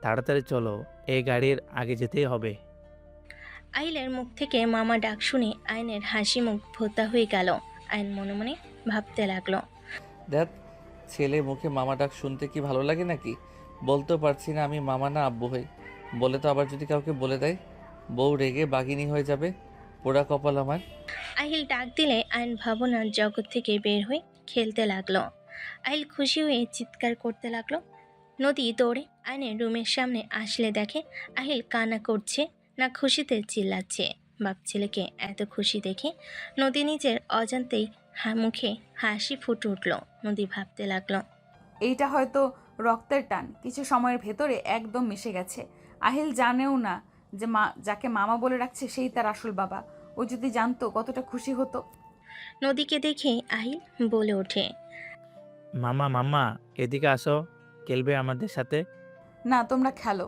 তাড়াতাড়ি চলো, এই গাড়ির আগে যেতেই হবে। আহিলের মুখ থেকে মামা ডাক শুনে আয়নের হাসি মুখ ভোতা হয়ে গেল। আয়ন মনে মনে ভাবতে লাগলো, দেখ, ছেলে মুখে মামা ডাক শুনতে কি ভালো লাগে নাকি? বলতেও পারছি না আমি মামা না আব্বু হই। বলে তো আবার যদি কাউকে বলে দেয়, বউ রেগে বাঘিনী হয়ে যাবে। পোড়া কপাল আমার। আহিল ডাক দিলে আয়ন ভাবনার জগৎ থেকে বের হয়ে খেলতে লাগলো। আহিল খুশি হয়ে চিৎকার করতে লাগলো। নদী দৌড়ে আয়নের রুমের সামনে আসলে দেখে আহিল কান্না করছে, না খুশিতে চিল্লাচ্ছে। বাপ ছেলেকে এত খুশি দেখে নদী নিজের অজান্তেই মুখে হাসি ফুটে উঠল। নদী ভাবতে লাগলো, এইটা হয়তো রক্তের টান, কিছু সময়ের ভেতরে একদম মিশে গেছে। আহিল জানেও না যে যাকে মামা বলে রাখছে সেই তার আসল বাবা। ও যদি জানতো কতটা খুশি হতো। নদীকে দেখে আহিল বলে ওঠে, মামা মাম্মা এদিকে আসো, খেলবে আমাদের সাথে। না, তোমরা খেলো।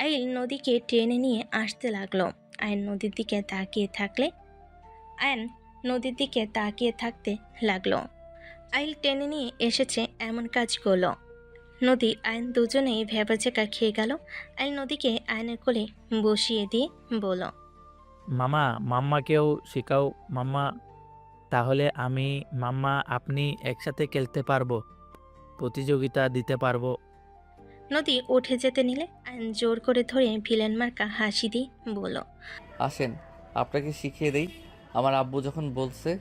আহিল নদীকে টেনে নিয়ে আসতে লাগলো। আয়ন নদীর দিকে তাকিয়ে থাকতে লাগলো। আহিল টেনে নিয়ে এসেছে এমন কাজ করলো। নদী আয়ন দুজনেই ভেবাচেকা খেয়ে গেল। আহিল নদীকে আয়নের কোলে বসিয়ে দিয়ে বলল, মামা মাম্মাকেও শেখাও মাম্মা, তাহলে আমি মাম্মা আপনি একসাথে খেলতে পারবো, প্রতিযোগিতা দিতে পারবো। নদী উঠে যেতে নিলে আয়ন জোর করে ধরে ভিলেন মার্কা হাসি দিয়ে বলল, আসেন, আপনাকে শিখিয়ে দেই। আমার আব্বু যখন বলছে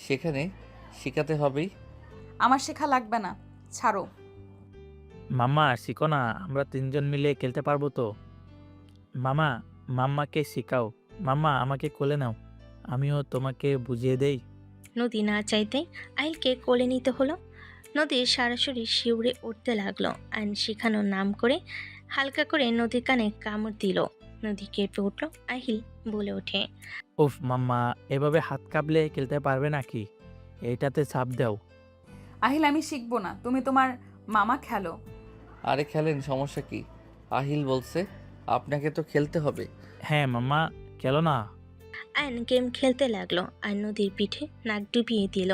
সেখানে শেখাতে হবেই। আমার শেখা লাগবে না, ছাড়ো। মাম্মা শিখো না, আমরা তিনজন মিলে খেলতে পারবো তো। মামা মাম্মাকে শেখাও, মাম্মা আমাকে কোলে নাও, আমিও তোমাকে বুঝিয়ে দেই। নদী না চাইতেই আহিলকে কোলে নিতে হলো। নদীর সরাসরি শিউরে উঠতে লাগলো। আইন শেখানোর নাম করে হালকা করে নদীর কানে কামড় দিল। নদী কেঁপে উঠল। আহিল বলে ওঠে, উফ মাম্মা, এভাবে হাত কাঁপলে খেলতে পারবে নাকি? এইটাতে চাপ দাও। আহিল, আমি শিখবো না, তুমি তোমার মামা খেলো। আরে খেলেন, সমস্যা কি? আহিল বলছে আপনাকে তো খেলতে হবে। হ্যাঁ মাম্মা, খেলো না। আয়ন গেম খেলতে লাগলো। আয়ন নদীর পিঠে নাক ডুবিয়ে দিল।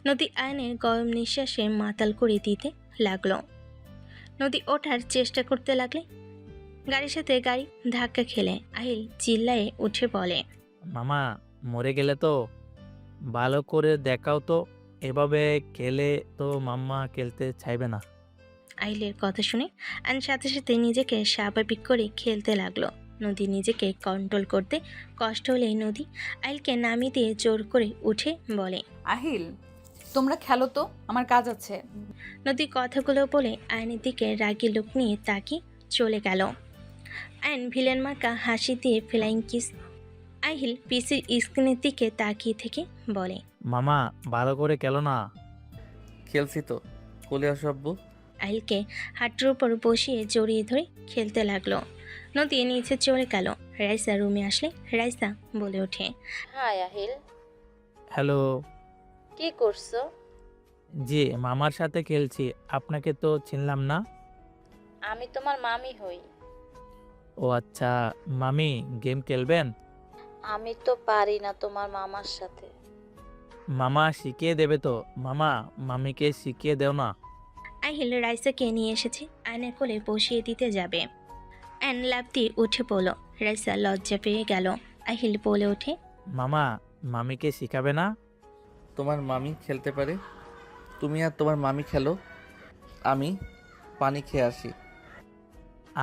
নদী আয়নের গরম নিঃশ্বাসে মাতাল করে দিতে লাগলো। নদী ওঠার চেষ্টা করতে লাগলে গাড়ির সাথে গাড়ি ধাক্কা খেলে আহিল চিল্লায়ে উঠে বলে, মামা মরে গেলে তো ভালো করে দেখাও তো, এভাবে খেলে তো মাম্মা খেলতে চাইবে না। আহিলের কথা শুনে আয়ন সাথে সাথে নিজেকে স্বাভাবিক করে খেলতে লাগলো। নদী নিজেকে কন্ট্রোল করতে কষ্ট হলে নদী আহিলকে নামিয়ে দিয়ে জোর করে উঠে বলে, আহিল তোমরা খেলো তো, আমার কাজ আছে। নদী কথাগুলো বলে আয়নের দিকে রাগী লোক নিয়ে তাকিয়ে চলে গেল। আয়ন ভিলেন মার্কা হাসি দিয়ে ফ্লাইং কিস আহিল পিসির স্ক্রিনের দিকে তাকিয়ে থেকে বলে, মামা ভালো করে খেলো না। খেলছি তো, কোলে আসো আব্বু। আহিলকে হাঁটুর উপর বসিয়ে জড়িয়ে ধরে খেলতে লাগলো। নদী নিচে চলে গেল। রাইসা রুমে আসলে রাইসা বলে ওঠে, হাই আহিল, হ্যালো। কি করছো? জি মামার সাথে খেলছি, আপনাকে তো চিনলাম না। আমি তোমার মামি হই। ও আচ্ছা, মামি গেম খেলবেন? আমি তো পারি না তোমার মামার সাথে। মামা শিখিয়ে দেবে তো। মামা মামিকে শিখিয়ে দেও না। আহিল রাইসাকে নিয়ে এসেছে, আয়নের কোলে বসিয়ে দিতে যাবে। আয়ন লাফ দিয়ে উঠে পড়ল। রাইসা লজ্জা পেয়ে গেল। আহিল বলে ওঠে, মামা মামিকে শিখাবে না? তোমার মামি খেলতে পারে, তুমি আর তোমার মামি খেলো, আমি পানি খেয়ে আসি।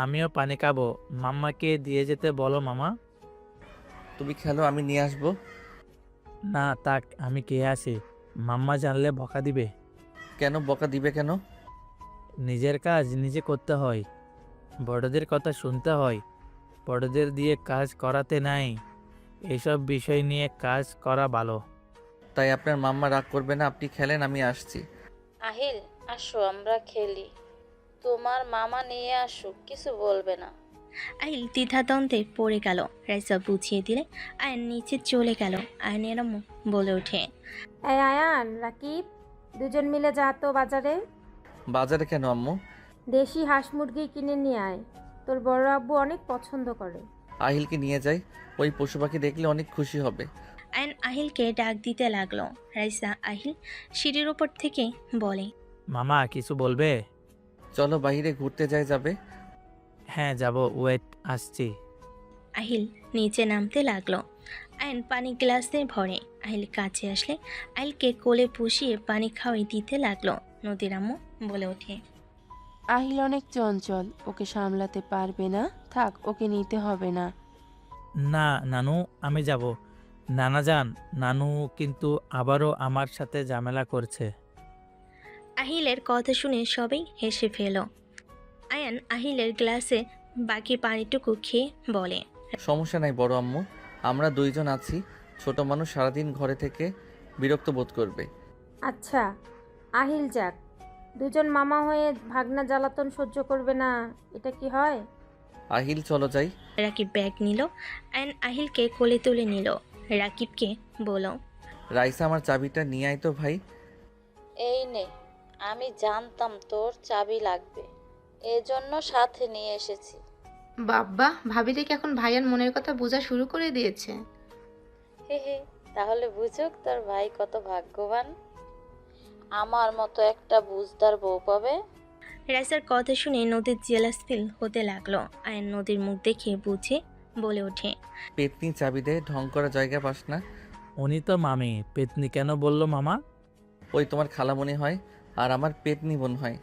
আমিও পানি খাবো, মাম্মাকে দিয়ে যেতে বলো মামা। তুমি খেলো, আমি নিয়ে আসবো। না তাক, আমি খেয়ে আসি, মাম্মা জানলে বকা দিবে। কেন বকা দিবে কেন? নিজের কাজ নিজে করতে হয়, বড়দের কথা শুনতে হয়, বড়দের দিয়ে কাজ করাতে নাই। এসব বিষয় নিয়ে কাজ করা ভালো। তাই আপনার মাম্মা রাগ করবে না, আপনি খেলেন, আমি আসছি। আহিল আসো আমরা খেলি, তোমার মামা নিয়ে আসুক, কিছু বলবে না। আহিল দ্বিধাদ্বন্দ্বে পড়ে গেল। রাইসা বুঝিয়ে দিলে আয়ন নিচে চলে গেল। আয়নের আম্মু বলে ওঠে, এই আয়ান, রাকিব, দুজন মিলে যা তো বাজারে। বাজারে কেন আম্মু? দেশি হাঁস মুরগি কিনে নিয়ে আয়, তোর বড় আব্বু অনেক পছন্দ করে। আহিলকে নিয়ে যাই, ওই পশু পাখি দেখলে অনেক খুশি হবে। আয়ন আহিলকে ডাক দিতে লাগলো। রাইসা আহিল সিঁড়ির উপর থেকে বলে, মামা কিছু বলবে? চলো বাইরে ঘুরতে যাবে। হ্যাঁ যাব, ওয়েট আসছি। আহিল নিচে নামতে লাগলো। আয়ন পানি গ্লাসে ভরে আহিল কাছে আসলে আহিলকে কোলে পুষিয়ে পানি খাওয়াই দিতে লাগলো। নদীর আম্মু বলে ওঠে, আহিল অনেক চঞ্চল, ওকে সামলাতে পারবে না, থাক, ওকে নিতে হবে না। না নানু, আমি যাব। নানা যান, নানু কিন্তু আবারও আমার সাথে ঝামেলা করছে। আহিলের কথা শুনে সবাই হেসে ফেল। আয়ান আহিলের গ্লাসে বাকি পানিটুকু খেয়ে বলে, সমস্যা নাই বড় আম্মু, আমরা দুইজন আছি, ছোট মানুষ সারাদিন ঘরে থেকে বিরক্ত বোধ করবে। আচ্ছা, আহিল যাক, দুজন মামা হয়ে ভাগনা জ্বালাতন সহ্য করবে না, এটা কি হয়? আহিল চলো যাই। রাকিব ব্যাগ নিল। আয়ান আহিলকে কোলে তুলে নিল। রাকিবকে বলল, রাইসা আমার চাবিটা নিয়ে আয় তো ভাই। এই নে, আমি জানতাম তোর চাবি লাগবে, এজন্য সাথে নিয়ে এসেছি। বাব্বা, ভাবি দেখি এখন ভাইয়ার মনের কথা বোঝা শুরু করে দিয়েছে। হে হে, তাহলে বুঝুক তোর ভাই কত ভাগ্যবান, আমার মতো একটা বুঝদার বউ পাবে। রাইসার কথা শুনে নদীর জেলাস ফিল হতে লাগলো। আয়ান নদীর মুখ দেখে বুঝে বলে ওঠে, পেতনি চাবি দে, ঢং করা জায়গা পাস না। উনি তো মামি, পেতনি কেন বললো মামা? ওই তোমার খালামণি হয় আর আমার পেতনি বোন হয়।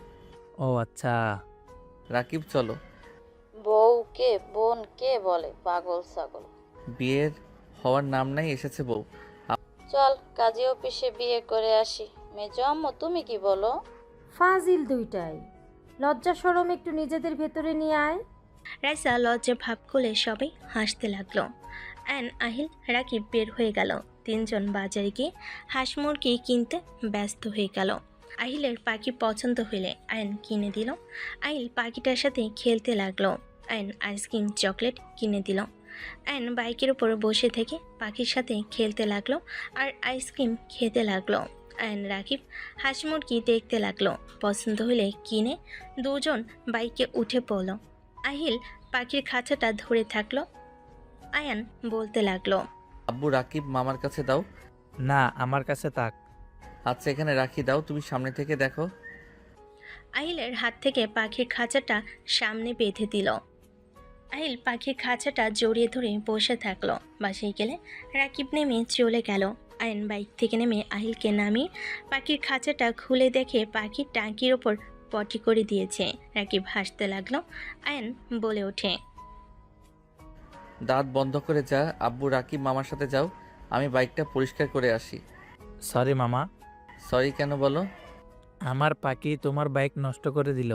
ও আচ্ছা। রাকিব চলো। বউকে বোন কে বলে, পাগল ছাগল। বিয়ের হওয়ার নাম নাই, এসেছে বউ। চল কাজী অফিসে বিয়ে করে আসি। মেজো আম্মু তুমি কি বলো? ফাজিল দুইটাই, লজ্জা শরম একটু নিজেদের ভেতরে নিয়ে আয়। রাইসা লজ্জা ভাব করলে সবাই হাসতে লাগলো। আয়ান আহিল রাকিব বের হয়ে গেল। তিনজন বাজারে গিয়ে হাঁস মুরগি কিনতে ব্যস্ত হয়ে গেল। আহিলের পাখি পছন্দ হইলে আয়ন কিনে দিল। আহিল পাখিটার সাথে খেলতে লাগলো। আয়ন আইসক্রিম চকলেট কিনে দিল। আয়ন বাইকের উপর বসে থেকে পাখির সাথে খেলতে লাগলো আর আইসক্রিম খেতে লাগলো। আয়ন রাকিব হাঁস মুরগি দেখতে লাগলো। পছন্দ হলে কিনে দুজন বাইকে উঠে পড়ল। আহিল পাখির খাঁচাটা ধরে থাকলো। আয়ান বলতে লাগলো, আব্বু রাকিব মামার কাছে দাও। না আমার কাছে তাক। আচ্ছা এখানে রাখি, দাও, তুমি সামনে থেকে দেখো। আহিলের হাত থেকে পাখির খাঁচাটা সামনে বেঁধে দিল। আহিল পাখির খাঁচাটা জড়িয়ে ধরে বসে থাকলো। বাসায় গেলে রাকিব নেমে চলে গেল। আয়ন বাইক থেকে নেমে আহিলকে নামিয়ে পাখির খাঁচাটা খুলে দেখে পাখির টাঙ্কির ওপর পটি করে দিয়েছে। রাকিব হাসতে লাগলো। আয়ন বলে ওঠে, দাঁত বন্ধ করে যা। আব্বু রাকিব মামার সাথে যাও, আমি বাইকটা পরিষ্কার করে আসি। সরি মামা, সরি কেন বলো? আমার পাখি তোমার বাইক নষ্ট করে দিল।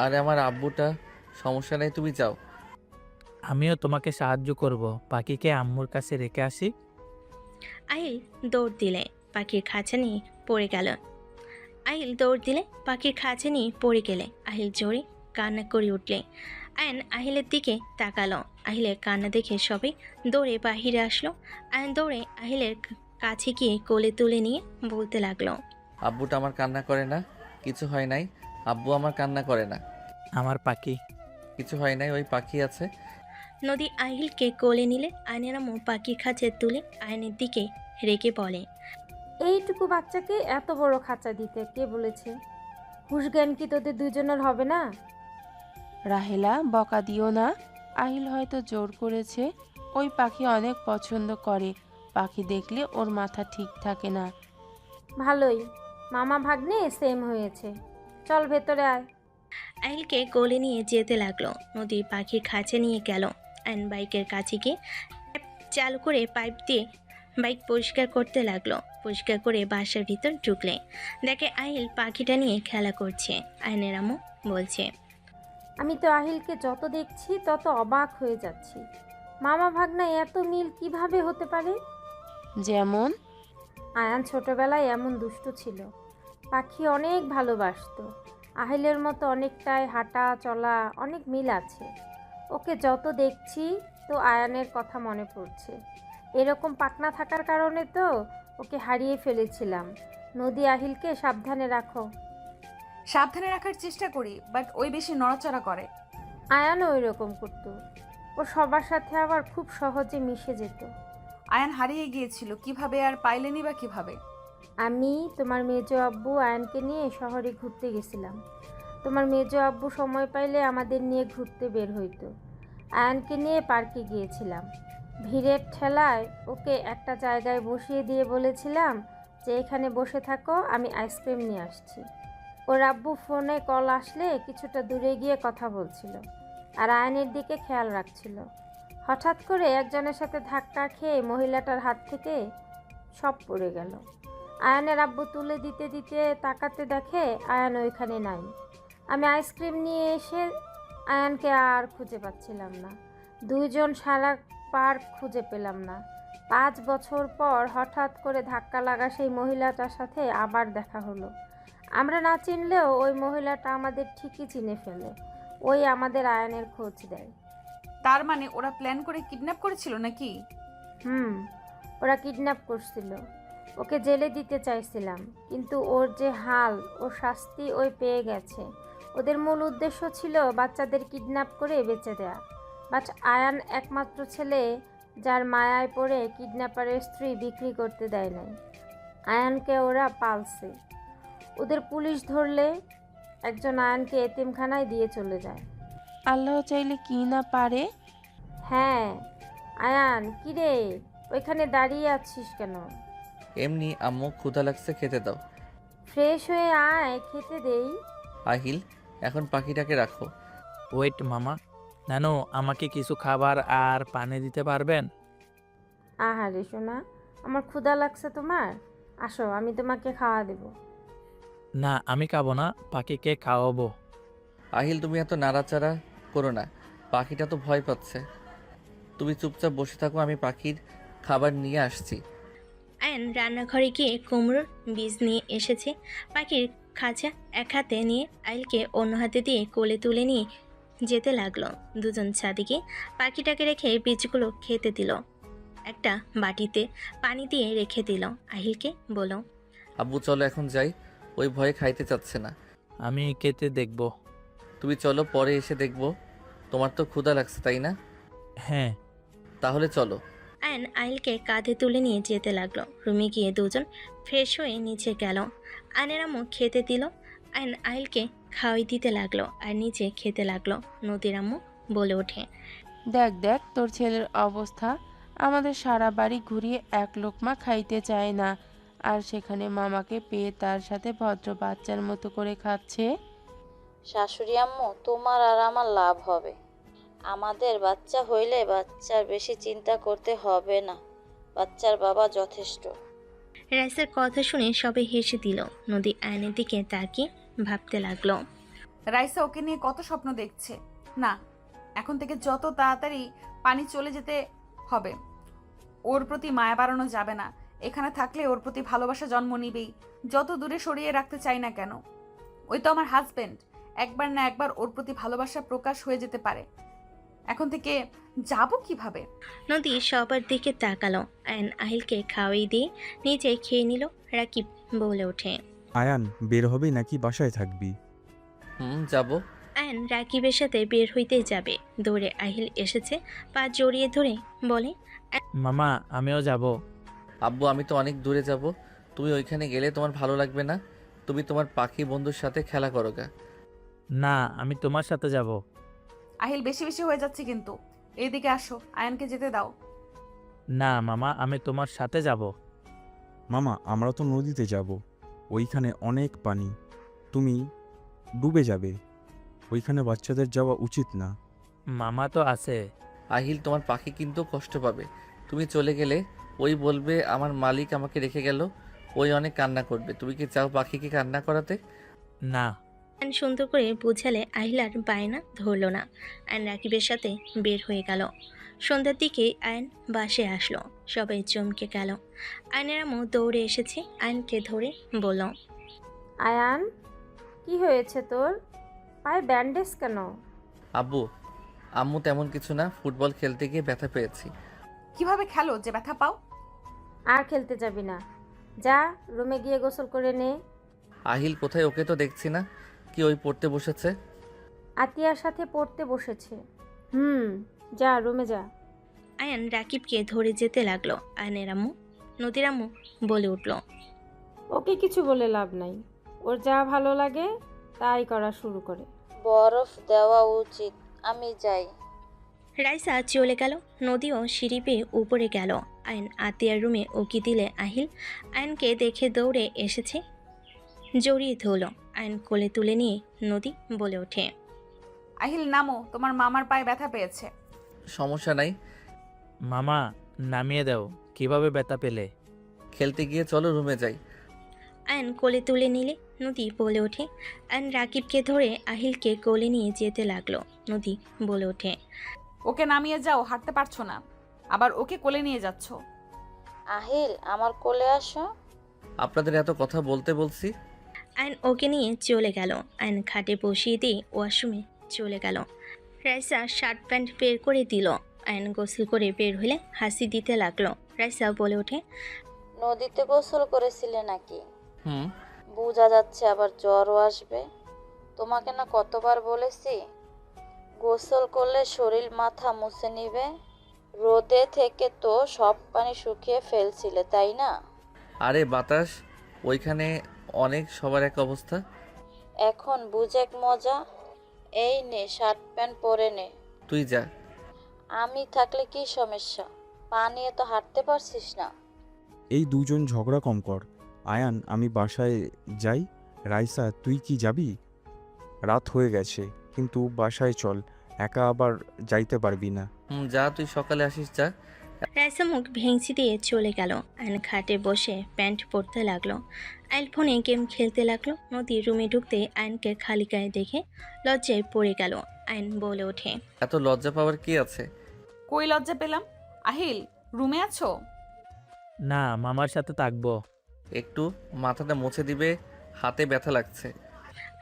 আর আমার আব্বুটা, সমস্যা নেই, তুমি যাও। আমিও তোমাকে সাহায্য করব, পাখিকে আম্মুর কাছে রেখে আসি। আহিল দৌড় দিলে পাখির খাঁচা নিয়ে পড়ে গেল। আহিল দৌড় দিলে পাখির খাঁচা নিয়ে পড়ে গেলে আহিল জোরে কান্না করে উঠলে। আয়ন আহিলের দিকে তাকালো। আহিলের কান্না দেখে সবাই দৌড়ে বাহিরে আসলো। আয়ন দৌড়ে আহিলের কাছে গিয়ে কোলে তুলে নিয়ে বলতে লাগলো, আব্বুটা আমার কান্না করে না, কিছু হয় নাই। আব্বু আমার কান্না করে না, আমার পাখি। কিছু হয় নাই, ওই পাখি আছে। নদী আহিলকে কোলে নিলে আয়নের আম্মু পাখির খাঁচা তুলে আয়নের দিকে রেগে বলে, এইটুকু বাচ্চাকে এত বড় খাঁচা দিতে কে বলেছে? হুশ জ্ঞান কি তোদের দুজনের হবে না? রাহেলা, বকা দিও না। আহিল হয়তো জোর করেছে। ওই পাখি অনেক পছন্দ করে। পাখি দেখলে ওর মাথা ঠিক থাকে না। ভালোই, মামা ভাগ্নে সেম হয়েছে। চল ভেতরে আয়। আহিলকে কোলে নিয়ে যেতে লাগলো। নদী পাখির খাঁচা নিয়ে গেল। আয়ন বাইকের কাছে গিয়ে ট্যাপ চালু করে পাইপ দিয়ে বাইক পরিষ্কার করতে লাগলো। পরিষ্কার করে বাসার ভিতর ঢুকলে দেখে আহিল পাখিটা নিয়ে খেলা করছে। আয়নের আম্মু বলছে, আমি তো আহিলকে যত দেখছি তত অবাক হয়ে যাচ্ছি। মামা ভাগ্নায় এত মিল কিভাবে হতে পারে? যেমন? আয়ান ছোটবেলায় এমন দুষ্ট ছিল, পাখি অনেক ভালোবাসতো। আহিলের মতো অনেকটাই হাঁটা চলা, অনেক মিল আছে। ওকে যত দেখছি তো আয়ানের কথা মনে পড়ছে। এরকম পাকনা থাকার কারণে তো ওকে হারিয়ে ফেলেছিলাম। নদী, আহিলকে সাবধানে রাখো। সাবধানে রাখার চেষ্টা করি, বাট ওই বেশি নড়াচড়া করে। আয়ানও ওই রকম করতো। ও সবার সাথে আবার খুব সহজে মিশে যেত। আয়ান হারিয়ে গিয়েছিল, কিভাবে আর পাইলেনি বা কিভাবে? আমি তোমার মেজো আব্বু আয়ানকে নিয়ে শহরে ঘুরতে গেছিলাম। তোমার মেজো আব্বু সময় পাইলে আমাদের নিয়ে ঘুরতে বের হইতো। আয়ানকে নিয়ে পার্কে গিয়েছিলাম। ভিড়ের ঠেলায় ওকে একটা জায়গায় বসিয়ে দিয়ে বলেছিলাম যে এখানে বসে থাকো, আমি আইসক্রিম নিয়ে আসছি। ওর আব্বু ফোনে কল আসলে কিছুটা দূরে গিয়ে কথা বলছিল আর আয়ানের দিকে খেয়াল রাখছিল। হঠাৎ করে একজনের সাথে ধাক্কা খেয়ে মহিলাটার হাত থেকে সব পড়ে গেল। আয়ানের আব্বু তুলে দিতে দিতে তাকাতে দেখে আয়ান ওইখানে নাই। আমি আইসক্রিম নিয়ে এসে আয়ানকে আর খুঁজে পাচ্ছিলাম না। দুইজন সারা পার্ক খুঁজে পেলাম না। 5 বছর পর হঠাৎ করে ধাক্কা লাগা সেই মহিলাটার সাথে আবার দেখা হলো। আমরা না চিনলেও ওই মহিলাটা আমাদের ঠিকই চিনে ফেলে। ওই আমাদের আয়ানের খোঁজ দেয়। তার মানে ওরা প্ল্যান করে কিডন্যাপ করেছিল নাকি? ওরা কিডন্যাপ করছিল। ওকে জেলে দিতে চাইছিলাম, কিন্তু ওর যে হাল, ওর শাস্তি ওই পেয়ে গেছে। ওদের মূল উদ্দেশ্য ছিল বাচ্চাদের কিডন্যাপ করে বেচে দেয়া। বাট আয়ান একমাত্র ছেলে, যার মায়ায় পড়ে কিডন্যাপারের স্ত্রী বিক্রি করতে দেয় নাই। আয়ানকে ওরা পালছে। ওদের পুলিশ ধরলে একজন আয়ানকে এতিমখানায় দিয়ে চলে যায়। আল্লাহ চাইলে কি না পারে। হ্যাঁ, আয়ান কিরে, ওইখানে দাঁড়িয়ে আছিস কেন? এমনি আম্মু, ক্ষুধা লাগছে, খেতে দাও। ফ্রেশ হয়ে আয়, খেতে দেই। আহিল, এখন পাখিটাকে রাখো। ওয়েট মামা, নানু আমাকে কিছু খাবার আর পানি দিতে পারবেন? আহারে সোনা, আমার ক্ষুধা লাগছে তোমার? আসো, আমি তোমাকে খাওয়া দেব। না, আমি খাবো না, পাখিকে খাওয়াবো। আহিল, তুমি এত নাড়াচাড়া করো না, পাখিটা তো ভয় পাচ্ছে। তুমি চুপচাপ বসে থাকো, আমি পাখির খাবার নিয়ে আসছি। আয়ন রান্নাঘরে গিয়ে কুমড়োর বীজ নিয়ে এসেছে। পাখির খাঁচা এক হাতে নিয়ে আইলকে অন্য হাতে দিয়ে কোলে তুলে নিয়ে যেতে লাগলো। দুজন ছাদে গিয়ে পাখিটাকে রেখে বীজগুলো খেতে দিল। একটা বাটিতে পানি দিয়ে রেখে দিল। আহিলকে বলো, আব্বু চলো এখন যাই, ওই ভয়ে খাইতে চাচ্ছে না। আমি খেতে দেখবো। তুমি চলো, পরে এসে দেখবো। তোমার তো ক্ষুধা লাগছে তাই না? হ্যাঁ। তাহলে চলো। আয়ন আহিলকে কাঁধে তুলে নিয়ে যেতে লাগলো। রুমে গিয়ে দুজন ফ্রেশ হয়ে নিচে গেল। আয়নের আম্মু খেতে দিল। আয়ন আহিলকে খাওয়াই দিতে লাগলো আর নিচে খেতে লাগলো। নদীর আম্মু বলে ওঠে। দেখ দেখ তোর ছেলের অবস্থা, আমাদের সারা বাড়ি ঘুরিয়ে এক লোকমা খাইতে চায় না, আর সেখানে মামাকে পেয়ে তার সাথে ভদ্র বাচ্চার মতো করে খাচ্ছে। শাশুড়ি আম্মু, তোমার আর আমার লাভ হবে। আমাদের বাচ্চা হইলে বাচ্চার বেশি চিন্তা করতে হবে না, বাচ্চার বাবা যথেষ্ট। রাইসার কথা শুনে সবাই হেসে দিল। নদী আয়নের দিকে তাকিয়ে ভাবতে লাগলো। রাইসা ওকে নিয়ে কত স্বপ্ন দেখছে। না, এখন থেকে যত তাড়াতাড়ি পানি চলে যেতে হবে। ওর প্রতি মায়া বাড়ানো যাবে না। এখানে থাকলে ওর প্রতি ভালোবাসা জন্ম নিবেই, যত দূরে সরিয়ে রাখতে চাই না কেন। ওই তো আমার হাজবেন্ড, একবার না একবার ওর প্রতি ভালোবাসা প্রকাশ হয়ে যেতে পারে। এখন থেকে যাব কিভাবে? নদী সবার দিকে তাকালো। আয়ন আহিলকে খাওয়াই দিয়ে নিজে খেয়ে নিল। রাকিব বলে ওঠে। আয়ান, বের হবি নাকি বাসায় থাকবি? যাবো। আয়ন রাকিবের সাথে বের হইতে যাবে, দৌড়ে আহিল এসেছে, পা জড়িয়ে ধরে বলে। মামা আমিও যাব। আব্বু, আমি তো অনেক দূরে যাব। তুমি ওইখানে গেলে তোমার ভালো লাগবে না। তুমি তোমার পাখি বন্ধুর সাথে খেলা করো গা। না, আমি তোমার সাথে যাব। আহিল, বেশি বেশি হয়ে যাচ্ছে কিন্তু। এইদিকে আসো, আয়নকে যেতে দাও। না মামা, আমি তোমার সাথে যাব। মামা, আমরা তো নদীতে যাব, ওইখানে অনেক পানি, তুমি ডুবে যাবে, ওইখানে বাচ্চাদের যাওয়া উচিত না। মামা তো আছে। আহিল, তোমার পাখি কিন্তু কষ্ট পাবে। তুমি চলে গেলে ওই বলবে আমার মালিক আমাকে রেখে গেল। ওই অনেক কান্না করবে। তুমি কি চাও পাখিকে কান্না করাতে? না। আয়ন সুন্দর করে বুঝালে আহিলার বায়না ধরল না। আয়ন রাকিবের সাথে বের হয়ে গেল। সন্ধ্যার দিকে আয়ন বাসে আসলো। সবাই চমকে গেল। আয়নের আম্মু দৌড়ে এসেছে, আয়নকে ধরে বলল। আয়ান, কি হয়েছে তোর? পায়ে ব্যান্ডেজ কেন? আব্বু, আম্মু তেমন কিছু না, ফুটবল খেলতে গিয়ে ব্যথা পেয়েছি। কিভাবে খেলো যে ব্যথা পাও? আর খেলতে যাবি না, যা রুমে গিয়ে গোসল করে নে। আহিল কোথায়? ওকে তো দেখছি না। কি ওই পড়তে বসেছে? আতিয়ার সাথে পড়তে বসেছে। যা রুমে যা। আয়ন রাকিবকে ধরে যেতে লাগলো। আয়নের আম্মু, নদীর আম্মু বলে উঠল। ওকে কিছু বলে লাভ নাই, ওর যা ভালো লাগে তাই করা শুরু করে। বরফ দেওয়া উচিত, আমি যাই। রাইসা চলে গেল। নদীও সিঁড়ি পেয়ে উপরে গেল। আয়ন আতিয়ার রুমে উকি দিলে আহিল আয়নকে দেখে দৌড়ে এসেছে, জড়িয়ে ধরল। আয়ন কোলে তুলে নিয়ে নদী বলে ওঠে। আহিল নামো, তোমার মামার পায়ে ব্যথা পেয়েছে। সমস্যা নাই, মামা নামিয়ে দাও। কিভাবে ব্যথা পেলে? খেলতে গিয়ে চলো রুমে যাই। আয়ন কোলে তুলে নিলে নদী বলে ওঠে। আয়ন রাকিবকে ধরে আহিলকে কোলে নিয়ে যেতে লাগলো। নদী বলে ওঠে। ওকে নামিয়ে যাও, হাঁটতে পারছো না, আবার ওকে কোলে নিয়ে যাচ্ছ। আহিল, আমার কোলে আসো। আপনাদের এত কথা বলতে বলছি। আয়ন ওকে নিয়ে চলে গেল। আয়ন খাটে বসিয়ে দিয়ে ওয়াশরুমে চলে গেল। রাইসা শার্ট প্যান্ট বের করে দিল। আয়ন গোসল করে বের হলে হাসি দিতে লাগলো। রাইসা বলে ওঠে। নদীতে গোসল করেছিলে নাকি? হুম। বোঝা যাচ্ছে আবার জ্বরও আসবে। তোমাকে না কতবার বলেছি গোসল করলে শরীর মাথা মুছে নিবে। রোদে থেকে তো সব পানি শুকিয়ে ফেলছিলে, তাই না? আরে বাতাস, ওইখানে অনেক সবার এক অবস্থা। এখন বুঝ এক মজা। এই নে শার্ট প্যান্ট পরে নে। তুই যা। আমি থাকলে কি সমস্যা? পানি তো হাঁটতে পারছিস না। এই দুজন ঝগড়া কম কর। আয়ান, আমি বাসায় যাই। রাইসা, তুই কি যাবি? রাত হয়ে গেছে, কিন্তু বাসায় চল, একা আবার যাইতে পারবি না। যা, তুই সকালে আসিস যা। রাইসা মুখ ভেঙচি দিয়ে চলে গেল। আয়ন খাটে বসে প্যান্ট পরতে লাগলো। আয়ন ফোনে গেম খেলতে লাগলো। নদী রুমে ঢুকতে আয়নকে খালি গায়ে দেখে লজ্জায় পড়ে গেল। আয়ন বলে ওঠে। এত লজ্জা পাওয়ার কি আছে? কই লজ্জা পেলাম? আহিল, রুমে আছো? না, মামার সাথে থাকবো। একটু মাথাটা মুছে দিবে, হাতে ব্যথা লাগছে।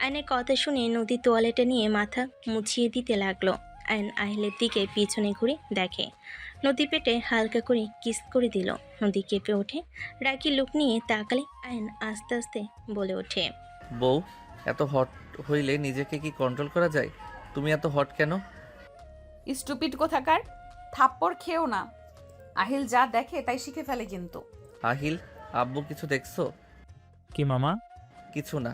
আয়নের কথা শুনে নদী তোয়ালেটা নিয়ে মাথা মুছিয়ে দিতে লাগলো। আয়ন আহিলের দিকে পিছনে ঘুরে দেখে নদী পেটে হালকা করে কিস করে দিল। নদী কেঁপে ওঠে। রাগি লুক নিয়ে তাকালে আয়ন আস্তে আস্তে বলে ওঠে। বউ, এত হট হইলে নিজেকে কি কন্ট্রোল করা যায়? তুমি এত হট কেন? স্টুপিড কোথাকার, থাপ্পড় খেও না। আহিল যা দেখে তাই শিখে ফেলে কিন্তু। আহিল, আব্বু কিছু দেখছো? কি মামা? কিছু না।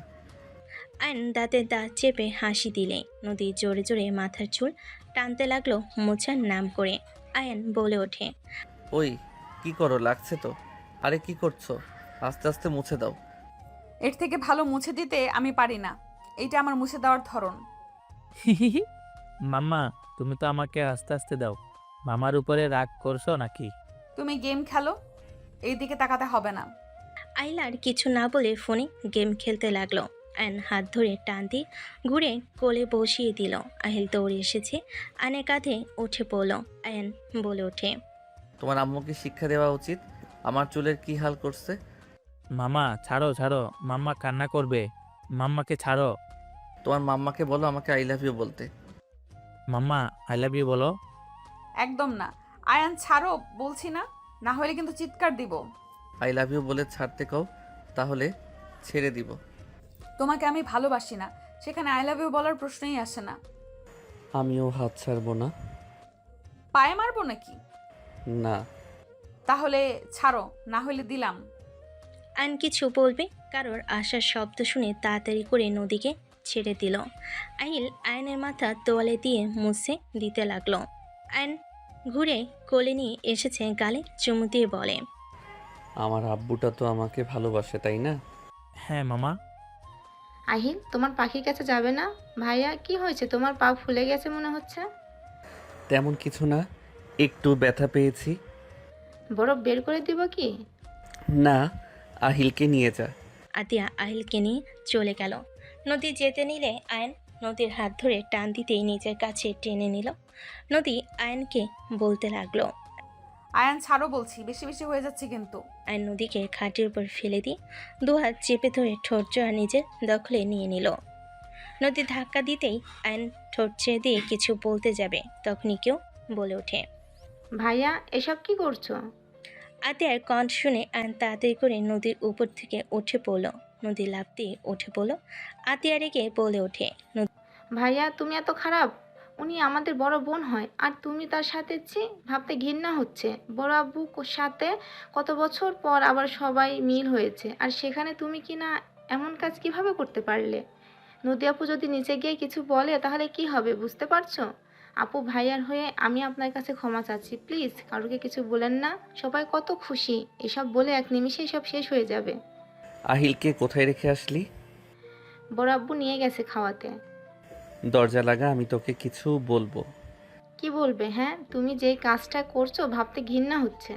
আয়ন দাঁতে দাঁত চেপে হাসি দিলে। নদী জোরে জোরে মাথার চুল টানতে লাগলো মোছার নাম করে। আয়ান বলে ওঠে, ওই কি করো, লাগছে তো। আরে কি করছো? আস্তে আস্তে মুছে দাও। এর থেকে ভালো মুছে দিতে আমি পারি না। এইটা আমার মুছে দেওয়ার ধরন। মাম্মা, তুমি তো আমাকে আস্তে আস্তে দাও। মামার উপরে রাগ করছো নাকি? তুমি গেম খেলো, এই দিকে তাকাতে হবে না। আইলার কিছু না বলে ফোনে গেম খেলতে লাগলো। আয়ন হাত ধরে টান দিয়ে ঘুরে কোলে বসিয়ে দিল। আহিল দৌড়ে এসেছে, আয়নের কাঁধে উঠে পড়ল। আয়ন বলে ওঠে, তোমার আম্মুকে শিক্ষা দেওয়া উচিত। আমার চুলের কি হাল করছে। মামা ছাড়ো ছাড়ো, মাম্মা কান্না করবে। মাম্মাকে ছাড়ো। তোমার মাম্মাকে বলো আমাকে আই লাভ ইউ বলতে। মাম্মা আই লাভ ইউ বলো। একদম না। আয়ান ছাড়ো বলছি না, না হলে কিন্তু চিৎকার দিব। আই লাভ ইউ বলে ছাড়তে কও, তাহলে ছেড়ে দিব। তোমাকে আমি ভালোবাসি না, সেখানে আই লাভ ইউ বলার প্রশ্নই আসে না। আমিও হাত ছাড়বো না। পায়ে মারবো নাকি? না। তাহলে ছাড়ো, না হলে দিলাম। আয়ন কিছু বলবে, কারোর আসার শব্দ শুনে তাড়াতাড়ি করে নদীকে ছেড়ে দিল। আহিল আয়নের মাথা তোয়ালে দিয়ে মুছে দিতে লাগলো। আয়ন ঘুরে কোলে নিয়ে এসেছে, গালে চুমু দিয়ে বলে, আমার আব্বুটা তো আমাকে ভালোবাসে, তাই না? হ্যাঁ মামা। আহিল, তোমার পাখির কাছে যাবে না? ভাইয়া, কি হয়েছে? তোমার পা ফুলে গেছে মনে হচ্ছে। তেমন কিছু না, একটু ব্যথা পেয়েছি। বরফ বের করে দিব কি? না, আহিলকে নিয়ে যা। আতিয়া আহিলকে নিয়ে চলে গেল। নদী যেতে নিলে আয়ন নদীর হাত ধরে টান দিতেই নিজের কাছে টেনে নিল। নদী আয়নকে বলতে লাগলো, আয়ান ছাড়ো বলছি, বেশি বেশি হয়ে যাচ্ছে কিন্তু। আয়ন নদীকে খাটের উপর ফেলে দিয়ে দুহাত চেপে ধরে ঠোঁট জোড়া নিজের দখলে নিয়ে নিল। নদী ধাক্কা দিতেই আয়ন ঠোঁট ছেড়ে দিয়ে কিছু বলতে যাবে, তখনই কেউ বলে ওঠে, ভাইয়া, এসব কি করছো? আতিয়ার কণ্ঠ শুনে আয়ন তাড়াতাড়ি করে নদীর উপর থেকে উঠে পড়ল। নদী লাফ দিয়ে উঠে পড়ল। আতিয়া রেগে বলে ওঠে, ভাইয়া, তুমি এত খারাপ? উনি আমাদের বড় বোন হয়, আর তুমি তার সাথে ভাবতে ঘৃণা হচ্ছে। বড় আব্বু সাথে কত বছর পর আবার সবাই মিল হয়েছে, আর সেখানে তুমি কি না এমন কাজ কিভাবে করতে পারলে? নদী আপু যদি নিচে গিয়ে কিছু বলে তাহলে কি হবে, বুঝতে পারছো? আপু, ভাইয়ার হয়ে আমি আপনার কাছে ক্ষমা চাচ্ছি। প্লিজ কারোকে কিছু বলেন না। সবাই কত খুশি, এসব বলে এক নিমিষেই সব শেষ হয়ে যাবে। আহিলকে কোথায় রেখে আসলি? বড় আব্বু নিয়ে গেছে খাওয়াতে। দরজা লাগা, আমি তোকে কিছু বলবো। কি বলবে? হ্যাঁ, তুমি যে কাজটা করছো ভাবতে ঘৃণা হচ্ছে।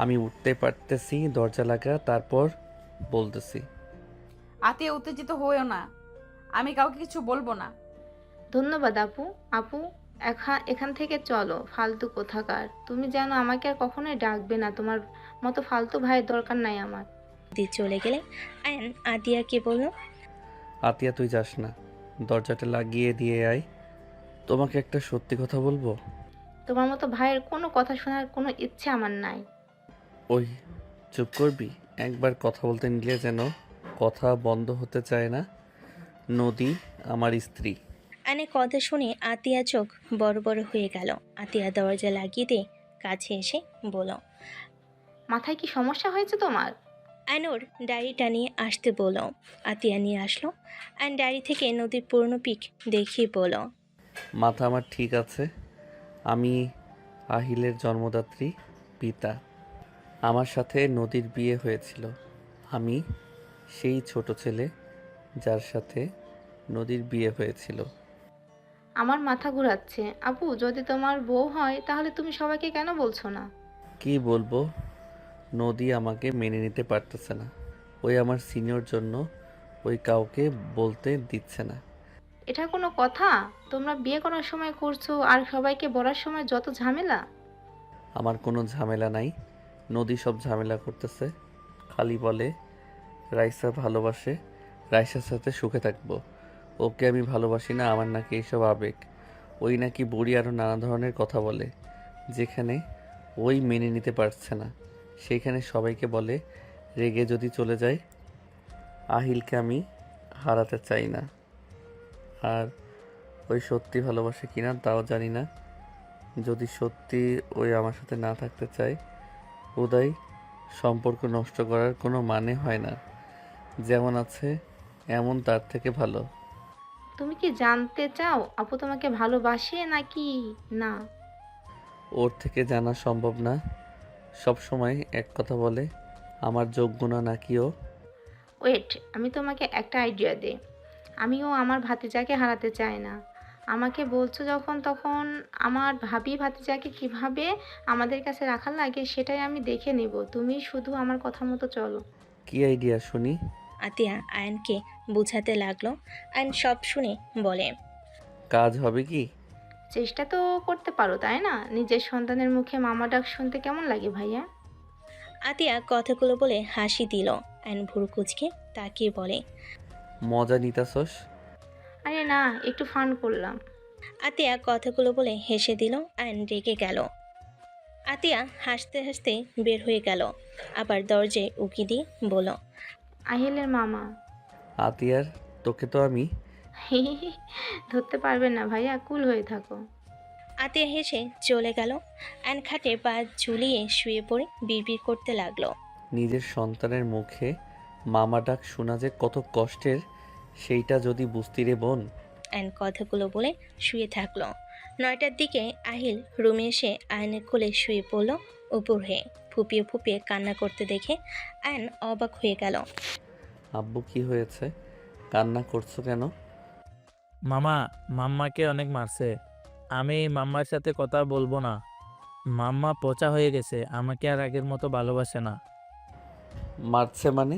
আমি উঠতে পারতেছি, দরজা লাগা, তারপর বলতেছি। আতিয়া উত্তেজিত হয়েও না, আমি কাউকে কিছু বলবো না। ধন্যবাদ আপু। আপু, এখান থেকে চলো, ফালতু কোথাকার। তুমি যেন আমাকে আর কখনোই ডাকবে না। তোমার মতো ফালতু ভাইয়ের দরকার নাই আমার। নদী চলে গেলে আয়ন আতিয়াকে বলল, আতিয়া তুই যাস না, দরজাটা লাগিয়ে দিয়ে আয়। তোমাকে একটা সত্যি কথা বলবো। তোমার মতো ভাইয়ের কোনো কথা শোনার কোনো ইচ্ছে আমার নাই। ওই চুপ করবি? একবার কথা বলতে নিলে যেন কথা বন্ধ হতে চায় না। নদী আমার স্ত্রী। আয়নের কথা শুনে আতিয়া চোখ বড় বড় হয়ে গেল। আতিয়া দরজা লাগিয়ে দিয়ে কাছে এসে বলল, মাথায় কি সমস্যা হয়েছে তোমার? আয়নোর ডায়েরিটা নিয়ে আসতে বলো। আতিয়া নিয়ে আসলো। আয়ন ডায়েরি থেকে নদীর পুরনো পিক দেখিয়ে বলল, মাথা আমার ঠিক আছে। আমি আহিলের জন্মদাত্রী পিতা। আমার সাথে নদীর বিয়ে হয়েছিল। আমি সেই ছোট ছেলে যার সাথে নদীর বিয়ে হয়েছিল। আমার মাথা ঘুরাচ্ছে। আপু, যদি তোমার বউ হয় তাহলে তুমি সবাইকে কেন বলছো না? কি বলবো, নদী আমাকে মেনে নিতে পারতেছে না। ওই আমার সিনিয়র জন্য ওই কাউকে বলতে দিচ্ছে না। এটা কোনো কথা? তোমরা বিয়ে করার সময় করছো আর সবাইকে বলার সময় যত ঝামেলা। আমার কোনো ঝামেলা নাই, নদী সব ঝামেলা করতেছে। খালি বলে রাইসা ভালোবাসে, রাইসার সাথে সুখে থাকবো। ওকে আমি ভালোবাসি না, আমার নাকি এইসব আবেগ। ওই নাকি বুড়ি আরও নানা ধরনের কথা বলে, যেখানে ওই মেনে নিতে পারছে না সেইখানে সবাইকে বলে রেগে যদি চলে যায়। আহিলকে আমি হারাতে চাই না। আর ওই সত্যি ভালোবাসে কিনা তাও জানি না। যদি সত্যি ওই আমার সাথে না থাকতে চায়, উদয় সম্পর্ক নষ্ট করার কোনো মানে হয় না। যেমন আছে এমন তার থেকে ভালো। তুমি কি জানতে চাও আপু তোমাকে ভালোবাসে নাকি না? ওর থেকে জানা সম্ভব না। সব সময় এক কথা বলে, আমার যোগ্য না নাকি ও। ওয়েট, আমি তোমাকে একটা আইডিয়া দিই। আমিও আমার ভাতিজাকে হারাতে চাই না। আমাকে বলছো যখন, তখন আমার ভাবি ভাতিজাকে কিভাবে আমাদের কাছে রাখা লাগে সেটাই আমি দেখে নিব। তুমি শুধু আমার কথা মতো চলো। কি আইডিয়া শুনি? আতিয়া আয়নকে বোঝাতে লাগলো। আয়ন সব শুনে বলে, কাজ হবে কি? চেষ্টা তো করতে পারো, তাই না? নিজের সন্তানের মুখে মামা ডাক শুনতে কেমন লাগে ভাইয়া? আতিয়া কথাগুলো বলে হাসি দিল। আয়ন ভুরু কুচকে তাকিয়ে বলে, মজা নিতাছস? আরে না, একটু ফান করলাম। আতিয়া কথাগুলো বলে হেসে দিল। আয়ন রেগে গেল। আতিয়া হাসতে হাসতে বের হয়ে গেল। আবার দরজায় উকি দিয়ে বলল, আহিলের মামা। আতিয়ার, তোকে তো আমি। ধরতে পারবেন না ভাইয়া, কুল হয়ে থাকো। আতিয়া হেসে চলে গেল। আয়ন খাটে পা ঝুলিয়ে শুয়ে পড়ে বিড়বিড় করতে লাগলো। নিজের সন্তানের মুখে মামা ডাক শোনা যে কত কষ্টের, সেইটা যদি বুঝতি রে বোন। আয়ন কথাগুলো বলে শুয়ে থাকলো। 9টার দিকে আহিল রুমে এসে আয়নের কোলে শুয়ে পড়ল উপর হয়ে। ফুপিয়ে ফুপিয়ে কান্না করতে দেখে আয়ন অবাক হয়ে গেল। আব্বু কি হয়েছে? কান্না করছো কেন? মামা মাম্মাকে অনেক মারছে। আমি মাম্মার সাথে কথা বলবো না। মাম্মা পচা হয়ে গেছে, আমাকে আর আগের মতো ভালোবাসে না। মারছে মানে?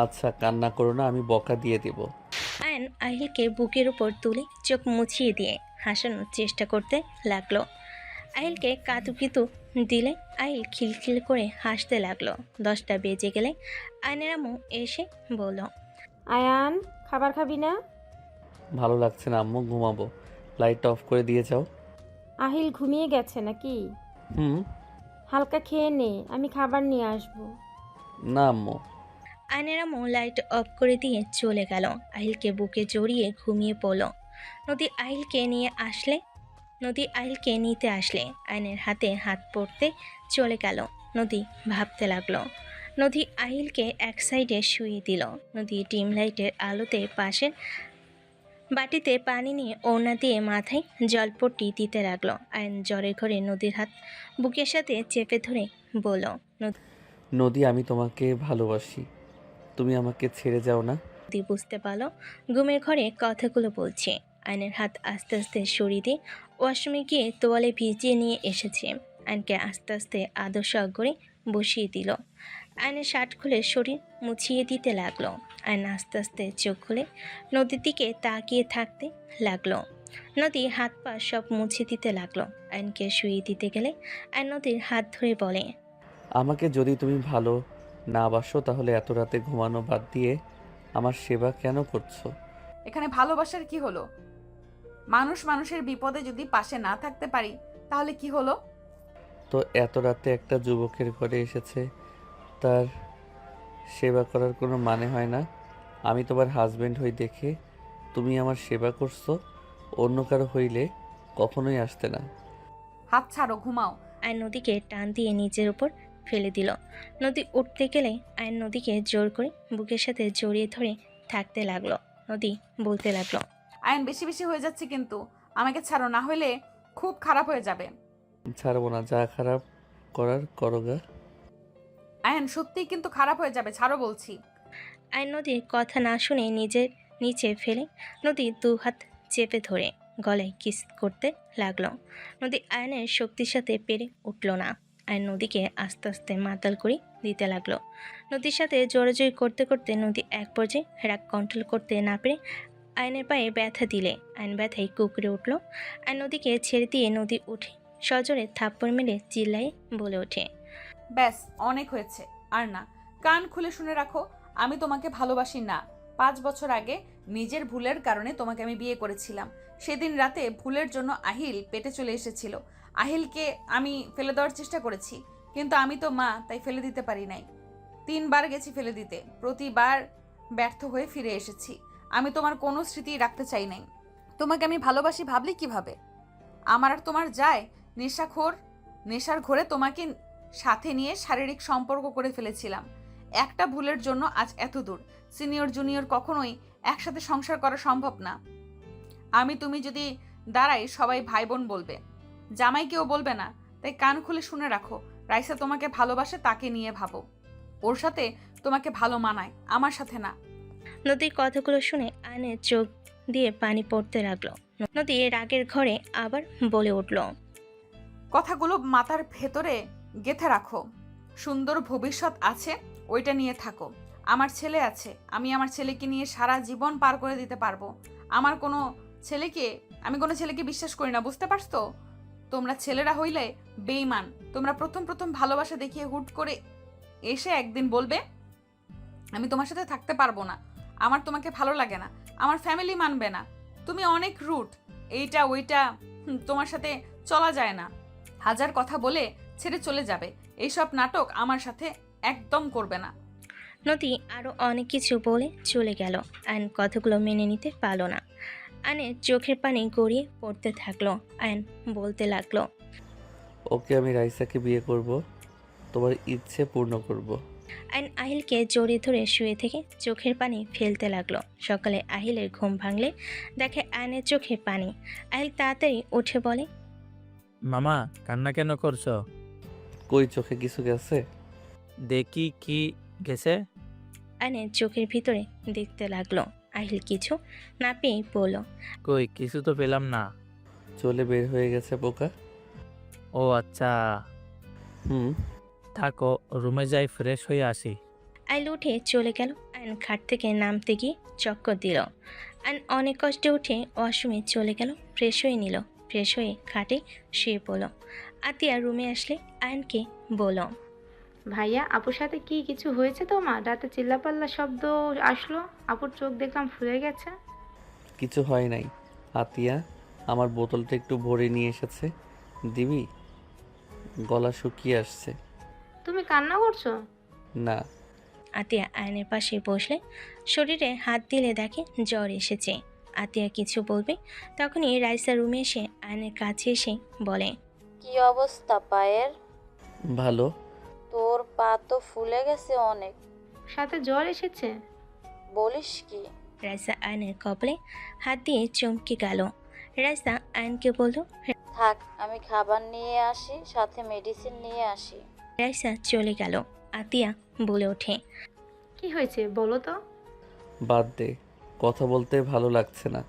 আচ্ছা কান্না করো না, আমি বকা দিয়ে দেব। আয়ন আহিলকে বুকের উপর তুলে চোখ মুছিয়ে দিয়ে হাসানোর চেষ্টা করতে লাগলো। আহিলকে কাতুকিতু দিলে আহিল খিলখিল করে হাসতে লাগলো। 10টা বেজে গেলে আয়নের আম্মু এসে বলল, আয়ান, খাবার খাবি না? ভালো লাগছে না আম্মু, ঘুমাবো। লাইট অফ করে দিয়ে যাও। আহিল ঘুমিয়ে গেছে নাকি? হুম। হালকা খেয়ে নে, আমি খাবার নিয়ে আসবো। না আম্মু। আয়নের আম্মু লাইট অফ করে দিয়ে চলে গেল। আহিলকে বুকে জড়িয়ে ঘুমিয়ে পড়ল। নদী আহিলকে নিতে আসলে আয়নের হাতে হাত পড়তে চলে গেল। নদী ভাবতে লাগলো। নদী আহিলকে এক সাইডে শুয়ে দিল। নদী ডিম লাইটের আলোতে পাশের বাটিতে পানি নিয়ে ওড়না দিয়ে মাথায় জলপট্টি দিতে লাগলো। আয়ন জ্বরের ঘরে নদীর হাত বুকের সাথে চেপে ধরে বলল, নদী, আমি তোমাকে ভালোবাসি, তুমি আমাকে ছেড়ে যাও না। নদী বুঝতে পারলো ঘুমের ঘরে কথাগুলো বলছে। আয়নের হাত আস্তে আস্তে সরিয়ে দিয়ে ওয়াশরুমে গিয়ে তোয়ালে ভিজিয়ে নিয়ে এসেছে। আয়নকে আস্তে আস্তে আদর্শ করে বসিয়ে দিল। আয়নের শার্ট খুলে শরীর মুছিয়ে দিতে লাগলো। আয়ন আস্তে আস্তে চোখ খুলে নদীর দিকে তাকিয়ে থাকতে লাগলো। নদী হাত পা সব মুছে দিতে লাগলো। আয়নকে শুয়ে দিতে গেলে আয়ন নদীর হাত ধরে বলে, আমাকে যদি তুমি ভালো না বাসো তাহলে এত রাতে ঘুমানো বাদ দিয়ে আমার সেবা কেন করছো? এখানে ভালোবাসার কি হলো? মানুষ মানুষের বিপদে যদি পাশে না থাকতে পারি তাহলে কি হলো? তো এত রাতে একটা যুবকের ঘরে এসেছে, তার সেবা করার কোনো মানে হয় না? আমি তোমার হাজবেন্ড হই দেখে তুমি আমার সেবা করছো, অন্য কারো হইলে কখনোই আসতে না। হাত ছাড়ো, ঘুমাও। আয়ন নদীকে টান দিয়ে নিচের উপর ফেলে দিল। নদী উঠতে গেলে আয়ন নদীকে জোর করে বুকের সাথে জড়িয়ে ধরে থাকতে লাগলো। নদী বলতে লাগলো, আয়ন বেশি বেশি হয়ে যাচ্ছে কিন্তু, আমাকে ছাড়ো, না হলে খুব খারাপ হয়ে যাবে। ছাড়বো না, যা খারাপ করার করোগা। আয়ন সত্যিই কিন্তু খারাপ হয়ে যাবে, ছাড়ো বলছি। আয়ন নদীর কথা না শুনে নিজের নিচে ফেলে নদী 2 হাত চেপে ধরে গলায় কিস করতে লাগলো। নদী আয়নের শক্তির সাথে পেরে উঠল না। আয়ন নদীকে আস্তে আস্তে মাতাল করে দিতে লাগলো। নদীর সাথে জোরাজোরি করতে করতে নদী এক পর্যায়ে রাগ কন্ট্রোল করতে না পেরে আয়নের পায়ে ব্যথা দিলে আয়ন ব্যথায় কুকড়ে উঠল। আয়ন নদীকে ছেড়ে দিয়ে নদী উঠে সজোরে থাপ্পড় মেরে চিল্লায় বলে ওঠে, ব্যাস, অনেক হয়েছে, আর না। কান খুলে শুনে রাখো, আমি তোমাকে ভালোবাসি না। 5 বছর আগে নিজের ভুলের কারণে তোমাকে আমি বিয়ে করেছিলাম। সেদিন রাতে ভুলের জন্য আহিল পেটে চলে এসেছিল। আহিলকে আমি ফেলে দেওয়ার চেষ্টা করেছি, কিন্তু আমি তো মা, তাই ফেলে দিতে পারি নাই। 3 বার গেছি ফেলে দিতে, প্রতিবার ব্যর্থ হয়ে ফিরে এসেছি। আমি তোমার কোনো স্মৃতি রাখতে চাই নাই। তোমাকে আমি ভালোবাসি ভাবলি কিভাবে? আমার আর তোমার যায়? নেশার ঘোরে তোমাকে সাথে নিয়ে শারীরিক সম্পর্ক করে ফেলেছিলাম। একটা ভুলের জন্য আজ এত দূর। সিনিয়র জুনিয়র কখনোই একসাথে সংসার করা সম্ভব না। আমি তুমি যদি দাঁড়াই সবাই ভাই বোন বলবে, জামাই কেউ বলবে না। তাই কান খুলে শুনে রাখো, রাইসা তোমাকে ভালোবাসে, তাকে নিয়ে ভাবো। ওর সাথে তোমাকে ভালো মানায়, আমার সাথে না। নদীর কথাগুলো শুনে আয়নের চোখ দিয়ে পানি পড়তে লাগলো। নদী রাগের ঘরে আবার বলে উঠল, কথাগুলো মাথার ভেতরে গেঁথে রাখো। সুন্দর ভবিষ্যৎ আছে, ওইটা নিয়ে থাকো। আমার ছেলে আছে, আমি আমার ছেলেকে নিয়ে সারা জীবন পার করে দিতে পারবো। আমি কোনো ছেলেকে বিশ্বাস করি না, বুঝতে পারছো? তোমরা ছেলেরা হইলে বেঈমান। তোমরা প্রথম প্রথম ভালোবাসা দেখিয়ে হুট করে এসে একদিন বলবে আমি তোমার সাথে থাকতে পারবো না, আমার তোমাকে ভালো লাগে না, আমার ফ্যামিলি মানবে না, তুমি অনেক রুট, এইটা ওইটা, তোমার সাথে চলা যায় না, হাজার কথা বলে ছেড়ে চলে যাবে। এইসব নাটক আমার সাথে একদম করবে না। নদী আরও অনেক কিছু বলে চলে গেল। আয়ন কথাগুলো মেনে নিতে পারল না। আয়নের চোখের পানি গড়িয়ে পড়তে থাকলো। আয়ন বলতে লাগলো, ওকে আমি রাইসাকে বিয়ে করব, তোমার ইচ্ছে পূর্ণ করব। আয়ন আহিলকে জড়িয়ে ধরে শুয়ে থেকে চোখের পানি ফেলতে লাগলো। সকালে আহিলের ঘুম ভাঙলে দেখে আয়নের চোখে পানি। আহিল তাড়াতাড়ি উঠে বলে, মামা কান্না কেন করছো? কই চোখে কিছু গেছে? দেখি কি গেছে। আয়নের চোখের ভিতরে দেখতে লাগলো। আহিল কিছু না পেয়ে বলল, কই কিছু তো পেলাম না। চলে বের হয়ে গেছে পোকা। ও আচ্ছা, হুম। থাকো, রুমে যাই ফ্রেশ হয়ে আসি। আহিল উঠে চলে গেল। আয়ন খাট থেকে নামতে গিয়ে চক্কর দিল। আয়ন অনেক কষ্টে উঠে ওয়াশরুমে চলে গেল, ফ্রেশ হয়ে নিল। ফ্রেশ হয়ে খাটে শুয়ে পড়ল। আতিয়া রুমে আসলে আয়নকে বলল, ভাইয়া, আপুর সাথে কি কিছু হয়েছে তোমার? রাতে চিল্লাপাল্লা শব্দ আসলো, আপুর চোখ দেখলাম ফুলে গেছে। কিছু হয় নাই। আতিয়া আমার বোতলটা একটু ভরে নিয়ে এসেছে, দিবি? গলা শুকিয়ে আসছে। তুমি কান্না করছো? না। আতিয়া আয়নের পাশে বসলে শরীরে হাত দিলে দেখে জ্বর এসেছে। আতিয়া কিছু বলবে তখনই রাইসা রুমে এসে আয়নের কাছে এসে বলে, কি অবস্থা পায়ের? ভালো। তোর পা তো ফুলে গেছে অনেক। সাথে জ্বর এসেছে? বলিস কি? রাইসা আয়নের কপালে হাত দিয়ে চমকে গেল। রাইসা আয়নকে বলল, থাক, আমি খাবার নিয়ে আসি, সাথে মেডিসিন নিয়ে আসি। রাইসা চলে গেল। আতিয়া বলে ওঠে, কি হয়েছে বলো তো? বাদ দে, কথা বলতে ভালো লাগছে না।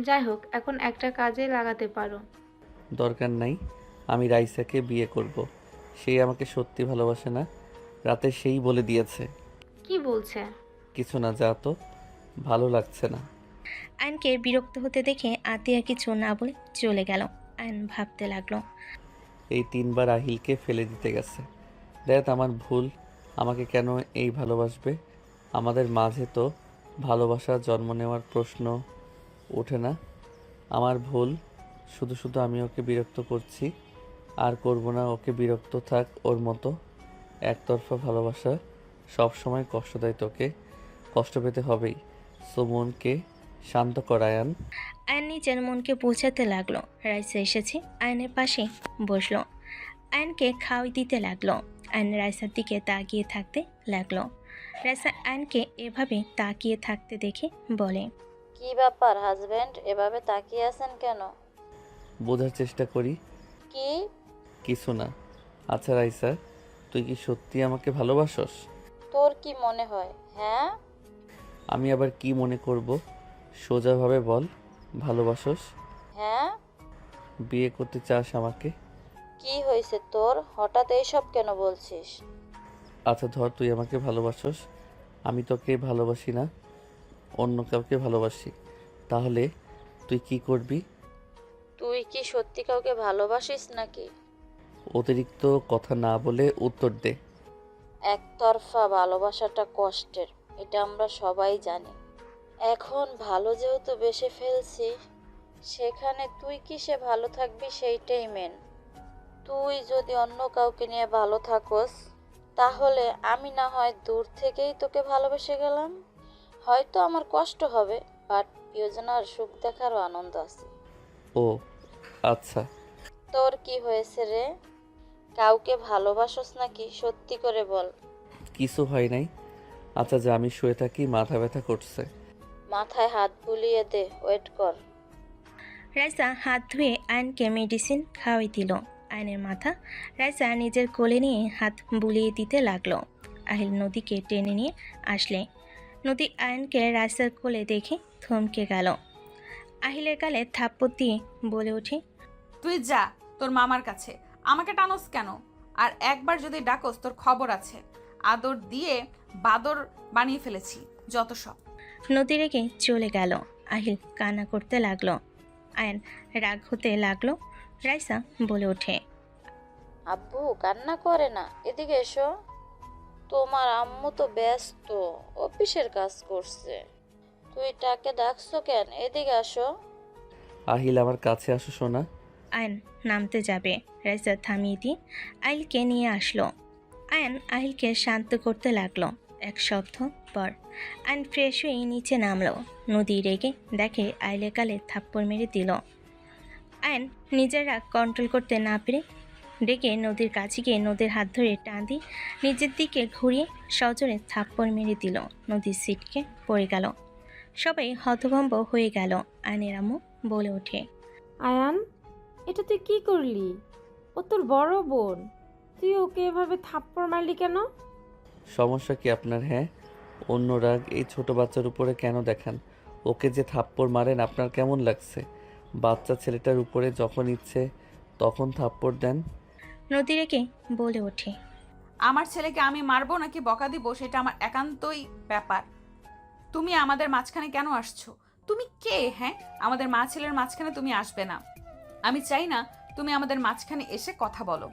যাই হোক, এখন একটা কাজে লাগাতে পারো। দরকার নাই, আমি রাইসাকে বিয়ে করব। সেই আমাকে সত্যি ভালোবাসে না, রাতে সেই বলে দিয়েছে। কি বলছে? কিছু না, যা তো, ভালো লাগছে না। আয়নকে বিরক্ত হতে দেখে আতিয়া কিছু না বলে চলে গেল। আয়ন ভাবতে লাগলো, এই 3বার আহিলকে ফেলে দিতে গেছে। দেখ আমার ভুল, আমাকে কেন এই ভালোবাসবে? আমাদের মাঝে তো ভালোবাসা জন্ম নেওয়ার প্রশ্ন ওঠে না। আমার ভুল, শুধু শুধু আমি ওকে বিরক্ত করছি। আর করব না, ওকে বিরক্ত থাক ওর মতো। একতরফা ভালোবাসা সব সময় কষ্ট দেয়, তোকে কষ্ট পেতে হবেই। সো মনকে শান্ত করায়ান। আয়ন নিজের মনকে বোঝাতে লাগলো। রাইসা এসেছে, আয়নের পাশে বসলো। আয়নকে খাওয়াই দিতে লাগলো। আয়ন রাইসার দিকে তাকিয়ে থাকতে লাগলো। রাইসা আয়নকে এভাবে তাকিয়ে থাকতে দেখে বলে, কি ব্যাপার হাজবেন্ড, এভাবে তাকিয়ে আছেন কেন? বোঝার চেষ্টা করি। কি? কিছু না। আচ্ছা রাইসা, তুই কি সত্যি আমাকে ভালোবাসস? তোর কি মনে হয়? হ্যাঁ। আমি আবার কি মনে করব? সোজাভাবে বল, ভালোবাসস? হ্যাঁ। বিয়ে করতে চাস আমাকে? কি হয়েছে তোর, হঠাৎ এইসব কেন বলছিস? আচ্ছা ধর তুই আমাকে ভালোবাসস, আমি তোকে ভালোবাসি না, অন্য কাউকে ভালোবাসি, তাহলে তুই কি করবি? তুই কি সত্যি কাউকে ভালোবাসিস নাকি? অতিরিক্ত কথা না বলে উত্তর দে। একতরফা ভালোবাসাটা কষ্টের, এটা আমরা সবাই জানি। এখন ভালো যেহেতু বেসে ফেলছি, সেখানে তুই কিসে ভালো থাকবি সেইটাই মেন। তুই যদি অন্য কাউকে নিয়ে ভালো থাকস, তাহলে আমি না হয় দূর থেকেই তোকে ভালোবেসে গেলাম। হয়তো আমার কষ্ট হবে, বাট প্রিয়জনার সুখ দেখারও আনন্দ আছে। ও আচ্ছা। তোর কি হয়েছে রে? কাউকে ভালোবাসস নাকি, সত্যি করে বল। কিছু হয় নাই। আচ্ছা যা, আমি শুয়ে থাকি, মাথা ব্যথা করছে। মাথায় হাত বুলিয়ে দে, ওয়েট কর। রাইসা হাত ধুয়ে আয়নকে মেডিসিন খাওয়াই দিল। আয়নের মাথা রাইসা নিজের কোলে নিয়ে হাত বুলিয়ে দিতে লাগলো। আহিল নদীকে টেনে নিয়ে আসলে নদী আয়নকে রাইসার কোলে দেখে থমকে গেল। আহিলের গালে থাপ্পড় দিয়ে বলে ওঠে, তুই যা তোর মামার কাছে, আমাকে টানোস কেন? আর একবার যদি ডাকোস তোর খবর আছে। আদর দিয়ে বাদর বানিয়ে ফেলেছি যত সব। নদী রেগে চলে গেল। আহিল কান্না করতে লাগলো। আয়ন রাগ হতে লাগলো। রাইসা বলে ওঠে, আব্বু কান্না করে না, এদিকে এসো। তোমার আম্মু তো ব্যস্ত, অফিসের কাজ করছে। তুই তাকে ডাকছো কেন? এদিকে আসো। আহিল আমার কাছে আসো সোনা। আয়ন নামতে যাবে, রাইসা থামিয়ে দিয়ে আহিলকে নিয়ে আসলো। আয়ন আহিলকে শান্ত করতে লাগলো। এক সপ্তাহ পর আয়ন ফ্রেশ হয়ে নিচে নামলো। নদী রেগে দেখে আইলে কালে থাপ্পড় মেরে দিল। আয়ন নিজের রাগ কন্ট্রোল করতে না পেরে ডেকে নদীর কাছে গিয়ে নদীর হাত ধরে টান দিয়ে নিজের দিকে ঘুরিয়ে সজোরে থাপ্পড় মেরে দিল। নদীর সিটকে পড়ে গেল। সবাই হতভম্ব হয়ে গেল। আয়নের আম্মু বলে ওঠে, আয়ান, এটা তুই কি করলি? ও তোর বড় বোন, তুই ওকে এভাবে থাপ্পড় মারলি কেন? সমস্যা কি আপনার? হ্যাঁ, অন্য রাগ এই ছোট বাচ্চার উপরে কেন দেখান? ওকে যে থাপ্পড় মারেন আপনার কেমন লাগছে? বাচ্চা ছেলেটার উপরে যখন ইচ্ছে তখন থাপ্পড় দেন। নদী রেগে বলে ওঠে, আমার ছেলেকে আমি মারবো নাকি বকা দিব সেটা আমার একান্তই ব্যাপার। তুমি আমাদের মাঝখানে কেন আসছো? তুমি কে? হ্যাঁ, আমাদের মা ছেলের মাঝখানে তুমি আসবে না। আমি চাই না তুমি আমাদের মাঝখানে এসে কথা বলো।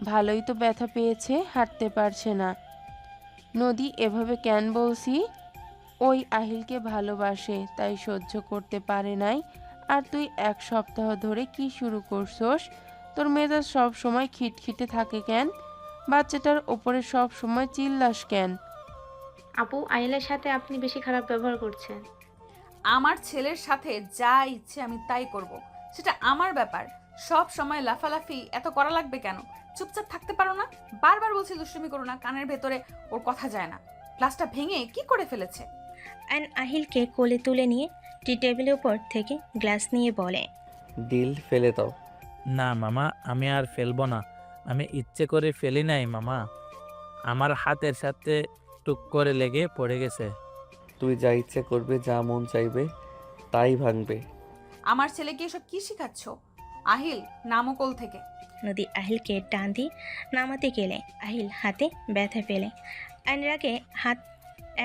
ভালোই তো ব্যথা পেয়েছে, হাঁটতে পারছে না। নদী এভাবে কেন বলছি? ওই আহিলকে ভালোবাসে তাই সহ্য করতে পারে নাই। আর তুই এক সপ্তাহ ধরে কি শুরু করছস? তোর মেজাজ সব সময় খিটখিটে থাকে কেন? বাচ্চাটার ওপরে সব সময় চিল্লাস কেন? আপু, আহিলের সাথে আপনি বেশি খারাপ ব্যবহার করছেন। আমার ছেলের সাথে যা ইচ্ছে আমি তাই করব, সেটা আমার ব্যাপার। সব সময় লাফালাফি এত করা লাগবে কেন? চুপচাপ থাকতে পারো না? বারবার বলছি দুষ্টুমি করো না, কানের ভেতরে ওর কথা যায় না। গ্লাসটা ভেঙে কি করে ফেলেছে? অ্যান আহিলকে কোলে তুলে নিয়ে টি টেবিলের উপর থেকে গ্লাস নিয়ে বলে, ডিল ফেলে দাও। না মামা, আমি আর ফেলবো না। আমি ইচ্ছে করে ফেলি নাই মামা, আমার হাতের সাথে টুক করে লেগে পড়ে গেছে। তুই যা ইচ্ছে করবে, যা মন চাইবে তাই ভাঙবে। আমার ছেলেকে এসব কি শিখাচ্ছ? আহিল, নামো কোল থেকে। নদী আহিলকে টান দিয়ে নামাতে গেলে আহিল হাতে ব্যথা পেলে আয়নের আগে হাত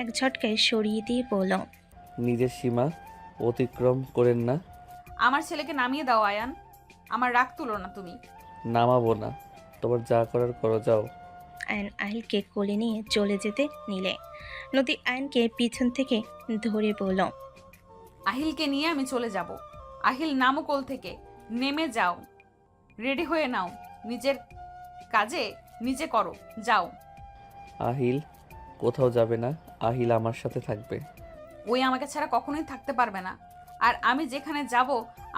এক ঝটকায় সরিয়ে দিয়ে বলল, নিজের সীমা অতিক্রম করেন না। আমার ছেলেকে নামিয়ে দাও আয়ান, আমার রাগ তুলো না তুমি। নামাবো না, তোমার যা করার করো, যাও। আয়ন আহিলকে কোলে নিয়ে চলে যেতে নিলে নদী আয়নকে পিছন থেকে ধরে বলল, আহিলকে নিয়ে আমি চলে যাব। আহিল, নামো কোল থেকে, নেমে যাও, রেডি হয়ে নাও, নিজের কাজে নিজে করো, যাও। আহিল কোথাও যাবে না, আহিল আমার সাথে থাকবে। ওই আমাকে ছাড়া কখনোই থাকতে পারবে না, আর আমি যেখানে যাব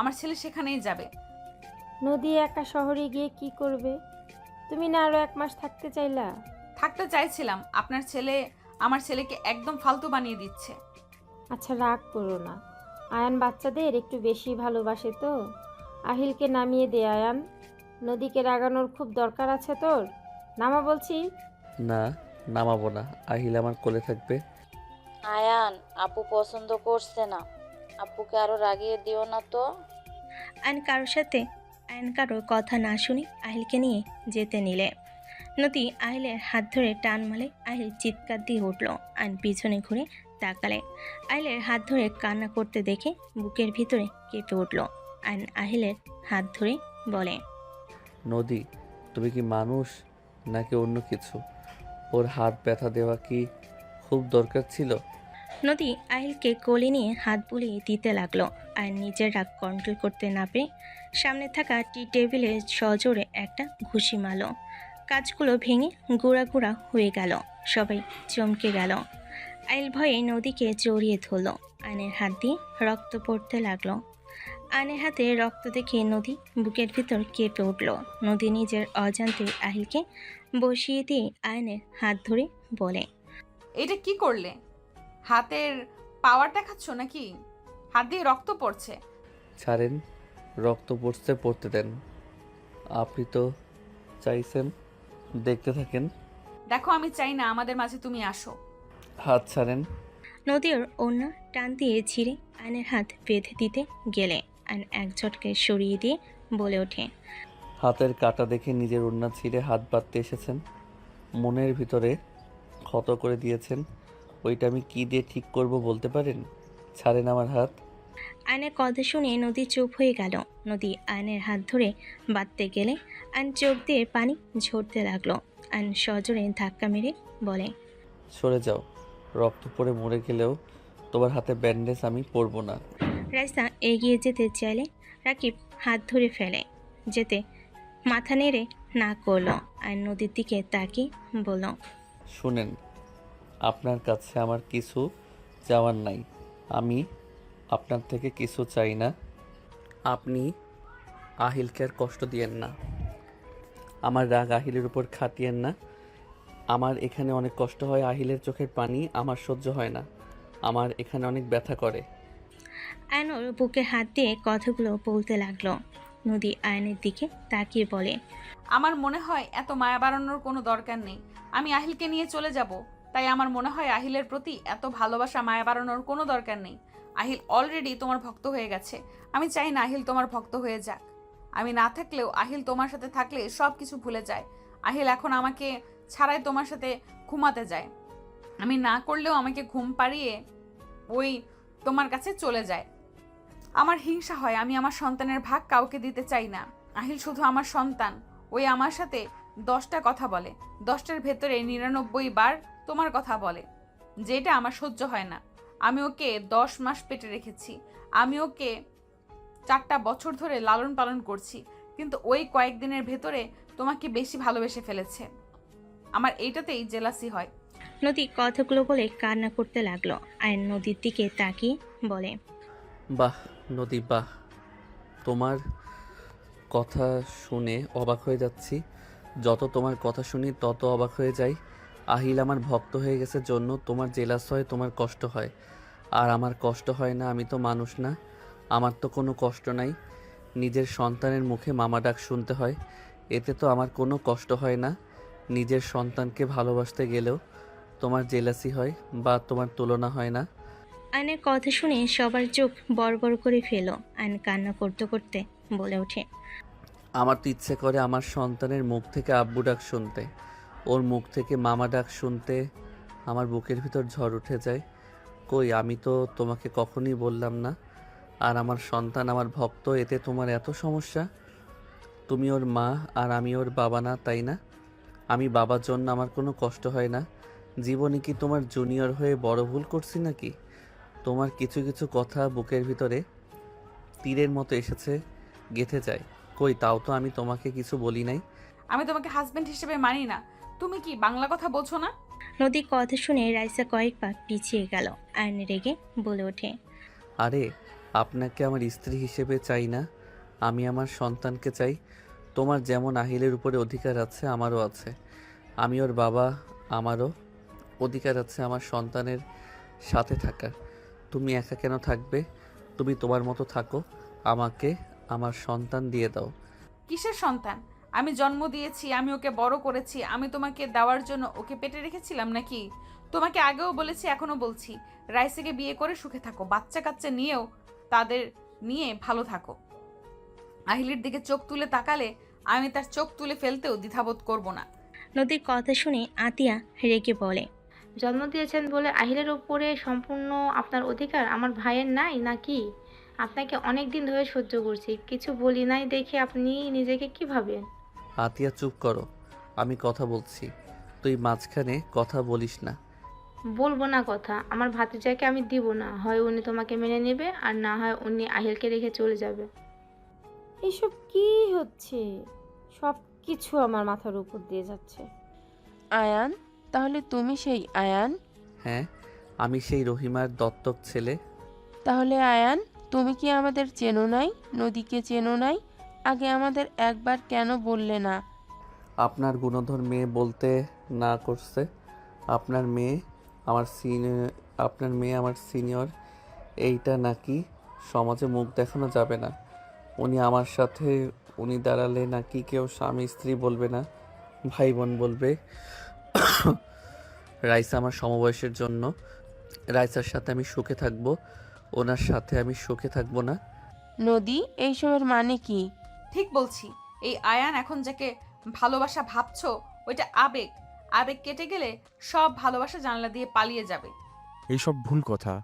আমার ছেলে সেখানেই যাবে। নদী একা শহরে গিয়ে কি করবে? তুমি না আরো 1 মাস থাকতে চাইলা? থাকতে চাইছিলাম, আপনার ছেলে আমার ছেলেকে একদম ফালতু বানিয়ে দিচ্ছে। আচ্ছা, রাগ করো না। আয়ান বাচ্চাদের একটু বেশি ভালোবাসে তো। আহিলকে নামিয়ে দে আয়ান। নদীকে রাগানোর খুব দরকার আছে তোর। নামা বলছি। না, নামাবো না, আহিল আমার কোলে থাকবে। আয়ান, আপু পছন্দ করছে না। আপুকে আরো রাগিয়ে দিও না তো। আয়ন কারোর কথা না শুনে আহিলকে নিয়ে যেতে নিলে নদী আহিলের হাত ধরে টান মালে আহিল চিৎকার দিয়ে উঠল। আয়ন পিছনে ঘুরে তাকালে আহিলের হাত ধরে কান্না করতে দেখে বুকের ভিতরে কেঁপে উঠল। আয়ন আহিলের হাত ধরে বলে, নদী, তুমি কি মানুষ নাকি অন্য কিছু? ওর হাত ব্যথা দেওয়া কি খুব দরকার ছিল? নদী আহিলকে কোলে নিয়ে হাত বুলিয়ে দিতে লাগলো। আর নিজের রাগ কন্ট্রোল করতে না পেরে সামনে থাকা টি টেবিলে সজোরে একটা ঘুষি মারল। কাজগুলো ভেঙে গুঁড়া গুঁড়া হয়ে গেল। সবাই চমকে গেল। আহিল ভয়ে নদীকে জড়িয়ে ধরল। আয়নের হাত দিয়ে রক্ত পড়তে লাগলো। আয়নের হাতে রক্ত দেখে নদী বুকের ভিতর কেঁপে উঠল। নদী নিজের অজান্তে আহিলকে বসিয়ে দিয়ে আয়নের হাত ধরে বলে, এটা কি করলে? হাতের পাওয়ার দেখাচ্ছ নাকি? হাত দিয়ে রক্ত পড়ছে। ছাড়েন, রক্ত পড়ছে, পড়তে দেন। আপনি তো চাইছেন, দেখতে থাকেন। দেখো, আমি চাই না আমাদের মাঝে তুমি আসো। হাত ছাড়েন। নদীর অন্য টান দিয়ে ছিঁড়ে আয়নের হাত বেঁধে দিতে গেলে আয়ন এক ঝটকে সরিয়ে দিয়ে বলে ওঠে, হাতের কাটা দেখে নিজের ওড়না ছিঁড়ে হাত বাঁধতে এসেছেন। মনের ভিতরে ক্ষত করে দিয়েছেন, ওইটা আমি কি দিয়ে ঠিক করব বলতে পারেন? ছাড়েন আমার হাত। আয়নের কথা শুনে নদী চুপ হয়ে গেল। নদী আয়নের হাত ধরে বাঁধতে গেলে আয়ন চোখ দিয়ে পানি ঝরতে লাগলো। আয়ন সজোরে ধাক্কা মেরে বলে, সরে যাও। রক্ত পড়ে মরে গেলেও তোমার হাতে ব্যান্ডেজ আমি পরবো না। রাইসা এগিয়ে যেতে চাইলে রাকিব হাত ধরে ফেলে। যেতে মাথা নেড়ে না করলো। আর নদীর দিকে তাকিয়ে বলল, শুনেন, আপনার কাছে আমার কিছু চাওয়ার নাই। আমি আপনার থেকে কিছু চাই না। আপনি আহিলকে আর কষ্ট দিয়েন না। আমার রাগ আহিলের উপর খাটিয়েন না। আমার এখানে অনেক কষ্ট হয়, আহিলের চোখের পানি আমার সহ্য হয় না। আমার এখানে অনেক ব্যথা করে। আয়নর বুকে হাত দিয়ে কথাগুলো বলতে লাগলো। নদী আয়নের দিকে তাকিয়ে বলে, আমার মনে হয় এত মায়া বাড়ানোর কোনো দরকার নেই। আমি আহিলকে নিয়ে চলে যাব, তাই আমার মনে হয় আহিলের প্রতি এত ভালোবাসা মায়া বাড়ানোর কোনো দরকার নেই। আহিল অলরেডি তোমার ভক্ত হয়ে গেছে। আমি চাই না আহিল তোমার ভক্ত হয়ে যাক। আমি না থাকলেও আহিল তোমার সাথে থাকলে সব কিছু ভুলে যায়। আহিল এখন আমাকে ছাড়াই তোমার সাথে ঘুমাতে যায়। আমি না করলেও আমাকে ঘুম পাড়িয়ে ওই তোমার কাছে চলে যায়। আমার হিংসা হয়, আমি আমার সন্তানের ভাগ কাউকে দিতে চাই না। আহিল শুধু আমার সন্তান। ওই আমার সাথে 10টা কথা বলে, 10টার ভেতরে 99 বার তোমার কথা বলে, যেটা আমার সহ্য হয় না। আমি ওকে 10 মাস পেটে রেখেছি। আমি ওকে 4টা বছর ধরে লালন পালন করছি, কিন্তু ওই কয়েকদিনের ভেতরে তোমাকে বেশি ভালোবেসে ফেলেছে। আমার এইটাতেই জেলাসি হয়। নদী কথাগুলো বলে কান্না করতে লাগলো। আয়ন নদীর দিকে তাকিয়ে বলে, বাহ নদী, বাহ। তোমার কথা শুনে অবাক হয়ে যাচ্ছি। যত তোমার কথা শুনি তত অবাক হয়ে যাই। আহিল আমার ভক্ত হয়ে গেছে জন্য তোমার জেলাস হয়, তোমার কষ্ট হয়। আর আমার কষ্ট হয় না, আমি তো মানুষ না। আমার তো কোনো কষ্ট নাই। নিজের সন্তানের মুখে মামা ডাক শুনতে হয়, এতে তো আমার কোনো কষ্ট হয় না। নিজের সন্তানকে ভালোবাসতে গেলেও তোমার জেলাসি হয় বা তোমার তুলনা হয় না। আয়নের কথা শুনে সবার চোখ বড় বড় করে ফেলো। আয়ন কান্না করতে করতে বলে ওঠে, আমার তো ইচ্ছে করে আমার সন্তানের মুখ থেকে আব্বু ডাক শুনতে, ওর মুখ থেকে মামা ডাক শুনতে। আমার বুকের ভিতর ঝড় উঠে যায়। কই, আমি তো তোমাকে কখনোই বললাম না আর আমার সন্তান আমার ভক্ত, এতে তোমার এত সমস্যা? তুমি ওর মা আর আমি ওর বাবা না, তাই না? আমি বাবার জন্য আমার কোনো কষ্ট হয় না। জীবনে কি তোমার জুনিয়র হয়ে বড় ভুল করছি নাকি? তোমার কিছু কিছু কথা বুকের ভিতরে তীরের মতো এসেছে, গেঁথে যায়। কই, তাও তো আমি তোমাকে কিছু বলি নাই। আমি তোমাকে হাজবেন্ড হিসেবে মানি না। তুমি কি বাংলা কথা বোঝো না? নদীর কথা শুনে রাইসা কয়েক পা পিছিয়ে গেল। আয়ন রেগে বলে ওঠে, আরে, আপনাকে আমার স্ত্রী হিসেবে চাই না, আমি আমার সন্তানকে চাই। তোমার যেমন আহিলের উপরে অধিকার আছে, আমারও আছে। আমি ওর বাবা, আমারও অধিকার আছে আমার সন্তানের সাথে থাকার। তুমি একা কেন থাকবে? তুমি তোমার মতো থাকো, আমাকে আমার সন্তান দিয়ে দাও। কিসের সন্তান? আমি জন্ম দিয়েছি, আমি ওকে বড় করেছি। আমি তোমাকে দেওয়ার জন্য ওকে পেটে রেখেছিলাম নাকি? তোমাকে আগেও বলেছি, এখনো বলছি, রাইসিকে বিয়ে করে সুখে থাকো, বাচ্চা কাচ্চা নিয়েও তাদের নিয়ে ভালো থাকো। আহিলের দিকে চোখ তুলে তাকালে আমি তার চোখ তুলে ফেলতেও দ্বিধাবোধ করব না। নদীর কথা শুনে আতিয়া রেগে বলে, জন্ম দিয়েছেন বলে আহিলের উপরে সম্পূর্ণ আপনার অধিকার আমার ভাইয়ের নাই নাকি? আপনাকে অনেক দিন ধরে সহ্য করছি, কিছু বলি নাই দেখে আপনি নিজেকে কি ভাবেন? আতিয়া চুপ করো, আমি কথা বলছি, তুই মাঝখানে কথা বলিস না। বলবো না কথা, আমার ভাতিজাকে আমি দিব না। হয় উনি তোমাকে মেনে নেবে, আর না হয় উনি আহিলকে রেখে চলে যাবে। এসব কি হচ্ছে? সব কিছু আমার মাথার উপর দিয়ে যাচ্ছে। আয়ান, তাহলে তুমি সেই আয়ান? হ্যাঁ, আমি সেই রহিমার দত্তক ছেলে। তাহলে আয়ান, তুমি কি আমাদের চেনো নাই? নদীকে চেনো নাই? আগে আমাদের একবার কেন বললে না? আপনার গুণধর মেয়ে বলতে না করছে। আপনার মেয়ে আপনার মেয়ে আমার সিনিয়র, এইটা নাকি সমাজে মুখ দেখানো যাবে না। উনি আমার সাথে উনি দাঁড়ালে নাকি কেউ স্বামী স্ত্রী বলবে না, ভাই বোন বলবে। রাইসা আমার সমবয়সের জন্য। রাইসার সাথে আমি সুখে থাকবো, ওনার সাথে আমি সুখে থাকবো না। নদী, এইসবের মানে কি? ঠিক বলছি, এই আয়ান এখন যাকে ভালোবাসা ভাবছো ওইটা আবেগ। আবেগ কেটে গেলে সব ভালোবাসা জানলা দিয়ে পালিয়ে যাবে। এইসব ভুল কথা।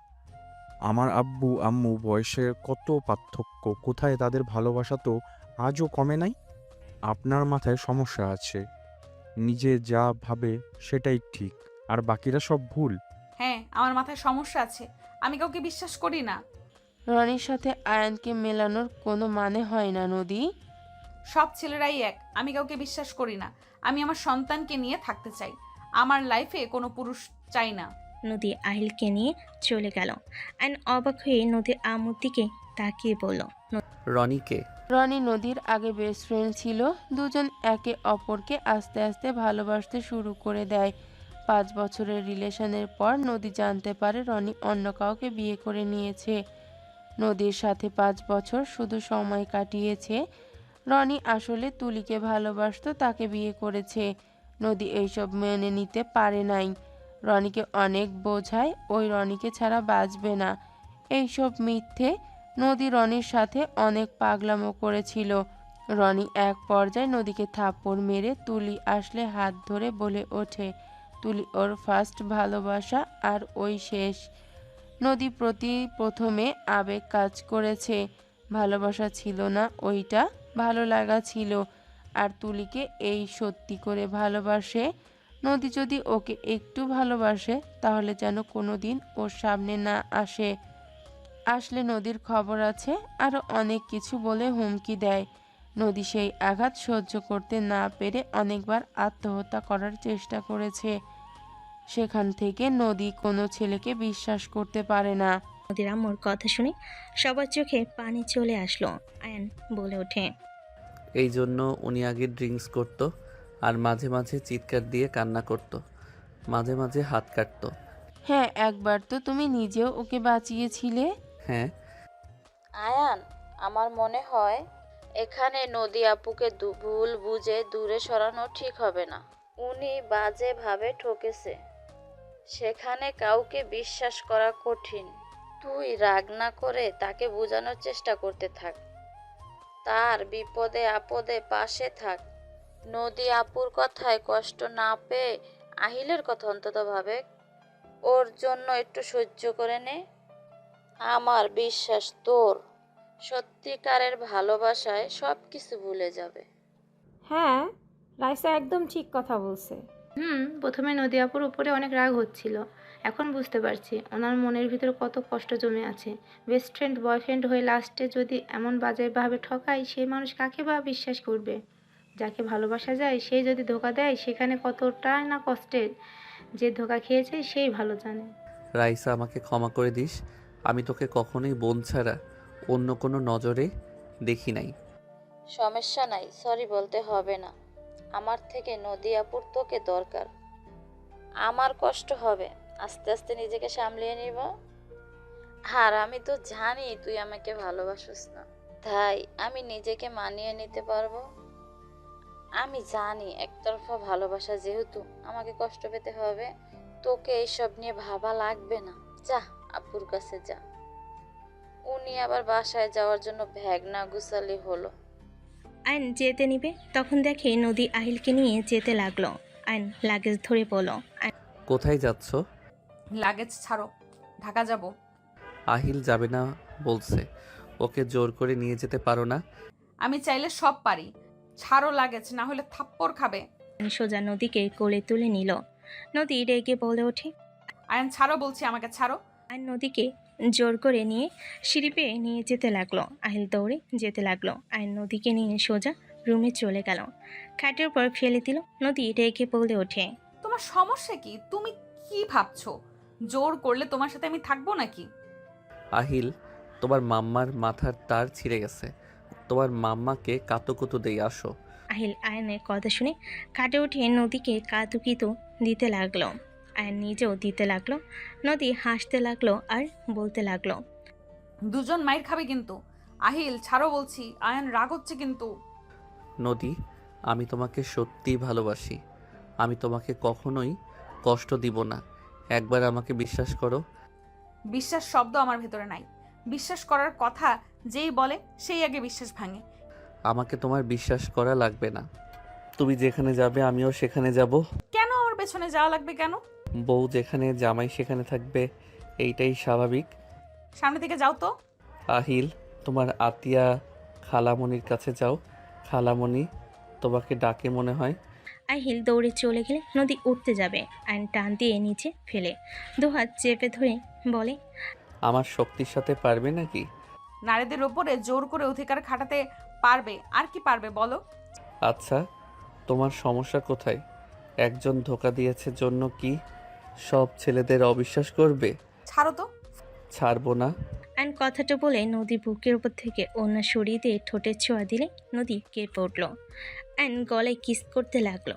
আমার আব্বু আম্মু বয়সের কত পার্থক্য, কোথায় তাদের ভালোবাসা তো আজও কমে নাই। আপনার মাথায় সমস্যা আছে, নিজে যা ভাবে সেটাই ঠিক, আর বাকিরা সব ভুল। হ্যাঁ, আমার মাথায় সমস্যা আছে, আমি কাউকে বিশ্বাস করি না। রনির সাথে আয়ানকে মেলানোর কোনো মানে হয় না নদী। সব ছেলেরাই এক, আমি কাউকে বিশ্বাস করি না। আমি আমার সন্তানকে নিয়ে থাকতে চাই, আমার লাইফে কোনো পুরুষ চাই না। নদী আহিলকে নিয়ে চলে গেল। আয়ন অবাক হয়ে নদীর আম্মুর দিকে তাকিয়ে বলল, রনিকে। রনি নদীর আগে বেস্ট ফ্রেন্ড ছিল। দুজন একে অপরকে আস্তে আস্তে ভালোবাসতে শুরু করে দেয়। 5 বছরের রিলেশনের পর নদী জানতে পারে রনি অন্য কাউকে বিয়ে করে নিয়েছে। নদীর সাথে 5 বছর শুধু সময় কাটিয়েছে। রনি আসলে তুলিকে ভালোবাসতো, তাকে বিয়ে করেছে। নদী এইসব মেনে নিতে পারে নাই। রনিকে অনেক বোঝায়, ওই রনিকে ছাড়া বাঁচবে না। এইসব মিথ্যে। নদী রনির সাথে অনেক পাগলামো করেছিল। রনি এক পর্যায়ে নদীকে থাপ্পড় মেরে তুলি আসলে হাত ধরে বলে ওঠে তুলি ওর ফার্স্ট ভালোবাসা, আর ওই শেষ। নদী প্রথমে আবেগ কাজ করেছে, ভালোবাসা ছিল না, ওইটা ভালো লাগা ছিল। আর তুলিকে এই সত্যি করে ভালোবাসে। নদী যদি ওকে একটু ভালোবাসে তাহলে যেন কোনোদিন ওর সামনে না আসে। আসলে নদীর খবর আছে, আরও অনেক কিছু বলে হুমকি দেয়। নদী সেই আঘাত সহ্য করতে না পেরে অনেকবার আত্মহত্যা করার চেষ্টা করেছে। সেখান থেকে নদী কোনো ছেলেকে বিশ্বাস করতে পারে না। নদীর আম্মুর কথা শুনে সবার চোখে পানি চলে আসলো। আয়ান বলে ওঠে, এই জন্য উনি আগে ড্রিঙ্কস করতো, আর মাঝে মাঝে চিৎকার দিয়ে কান্না করতো, মাঝে মাঝে হাত কাটতো। হ্যাঁ, একবার তো তুমি নিজেও ওকে বাঁচিয়েছিলে। হ্যাঁ। আয়ান, আমার মনে হয় এখানে নদী আপুকে ভুল বুঝে দূরে সরানো ঠিক হবে না। উনি বাজেভাবে ঠকেছে, সেখানে কাউকে বিশ্বাস করা কঠিন। তুই রাগ না করে তাকে বোঝানোর চেষ্টা করতে থাক, তার বিপদে আপদে পাশে থাক। নদী আপুর কথায় কষ্ট না পেয়ে আহিলের কথা অন্তত ভাবে, ওর জন্য একটু সহ্য করে নে। আমার বিশ্বাস তোর সত্যিকারের ভালোবাসায় সব কিছু ভুলে যাবে। হ্যাঁ, রাইসা একদম ঠিক কথা বলছে। প্রথমে নদী আপুর উপরে অনেক রাগ হচ্ছিল, এখন বুঝতে পারছি ওনার মনের ভিতরে কত কষ্ট জমে আছে। বেস্ট ফ্রেন্ড বয়ফ্রেন্ড হয়ে লাস্টে যদি এমন বাজেভাবে ঠকায়, সেই মানুষ কাকে বা বিশ্বাস করবে? যাকে ভালোবাসা যায় সেই যদি ধোকা দেয়, সেখানে কতটা না কষ্টের। যে ধোকা খেয়েছে সেই ভালো জানে। রাইসা, আমাকে ক্ষমা করে দিস, আমি তোকে কখনোই বোন ছাড়া অন্য কোনো নজরে দেখি নাই। সমস্যা নাই, সরি বলতে হবে না। আমার থেকে নদী আপুর তোকে দরকার। আমার কষ্ট হবে, আস্তে আস্তে নিজেকে সামলিয়ে নিব। আর আমি তো জানি তুই আমাকে ভালোবাসিস না, তাই আমি নিজেকে মানিয়ে নিতে পারবো। আমি জানি একতরফা ভালোবাসা যেহেতু আমাকে কষ্ট পেতে হবে, তোকে এইসব নিয়ে ভাবা লাগবে না। যা আপুর কাছে যা। উনি আবার বাসায় যাওয়ার জন্য ব্যাগ না গুছালি হলো। আয়ন যেতে নিবে, তখন দেখে নদী আহিলকে নিয়ে যেতে লাগলো। আয়ন লাগেজ ধরে বলল, কোথায় যাচ্ছ? লাগেজ ছাড়ো, ঢাকা যাব। আহিল যাবে না বলছে, ওকে জোর করে নিয়ে যেতে পারো না? আমি চাইলে সব পারি, ছাড়ো লাগেজ, না হলে থাপ্পড় খাবে। আয়ন সোজা নদীকে কোলে তুলে নিল। নদী রেগে বলে ওঠে, আয়ন ছাড়ো বলছি, আমাকে ছাড়ো। আয়ন নদীকে জোর করে নিয়ে সিঁড়ি পেয়ে নিয়ে যেতে লাগলো। আহিল দৌড়ে যেতে লাগলো। আয়ন নদীকে নিয়ে সোজা রুমে চলে গেল, খাটের উপর ফেলে দিল। নদী রেগে বলে ওঠে, তোমার সমস্যা কি? তুমি কি ভাবছো জোর করলে তোমার সাথে আমি থাকবো নাকি? আহিল, তোমার মাম্মার মাথার তার ছিঁড়ে গেছে, তোমার মাম্মাকে কাতুকুতু দেই, আসো। আহিল আয়নের কথা শুনে খাটে উঠে নদীকে কাতুকিতু দিতে লাগলো। আয়ন নিজেও দিতে লাগলো। নদী হাসতে লাগলো আর বলতে লাগলো, দুজন মাইর খাবে কিন্তু। আহিল ছাড়ো বলছি, আয়ান রাগ হচ্ছে কিন্তু। নদী, আমি তোমাকে সত্যিই ভালোবাসি। আমি তোমাকে কখনোই কষ্ট দিব না। একবার আমাকে বিশ্বাস করো। বিশ্বাস শব্দ আমার ভেতরে নাই। বিশ্বাস করার কথা যেই বলে সেই আগে বিশ্বাস ভাঙে। আমাকে তোমার বিশ্বাস করা লাগবে না। তুমি যেখানে যাবে আমিও সেখানে যাব। কেন আমার পেছনে যাওয়া লাগবে কেন? বউ যেখানে, জামাই সেখানে থাকবে, এইটাই স্বাভাবিক। সামনে থেকে যাও তো। আহিল, তোমার আতিয়া খালামণির কাছে যাও। খালামণি তোমাকে ডাকে মনে হয়। আহিল দৌড়ে চলে গেলে নদী উঠতে যাবে, আয়ন টান দিয়ে নিচে ফেলে দুহাত চেপে ধরে বলে, আমার শক্তির সাথে পারবে নাকি? নারীদের ওপরে জোর করে অধিকার খাটাতে পারবে, আর কি পারবে বলো? আচ্ছা, তোমার সমস্যা কোথায়? একজন ধোকা দিয়েছে জন্য কি সব ছেলেদের অবিশ্বাস করবে? ছাড়ো তো। ছাড়বো না। আয়ন কথাটা বলে নদী বুকের উপর থেকে অন্য সরিয়ে দিয়ে ঠোঁটের ছোঁয়া দিলে নদী কেঁপে উঠল। আয়ন গলায় কিস করতে লাগলো।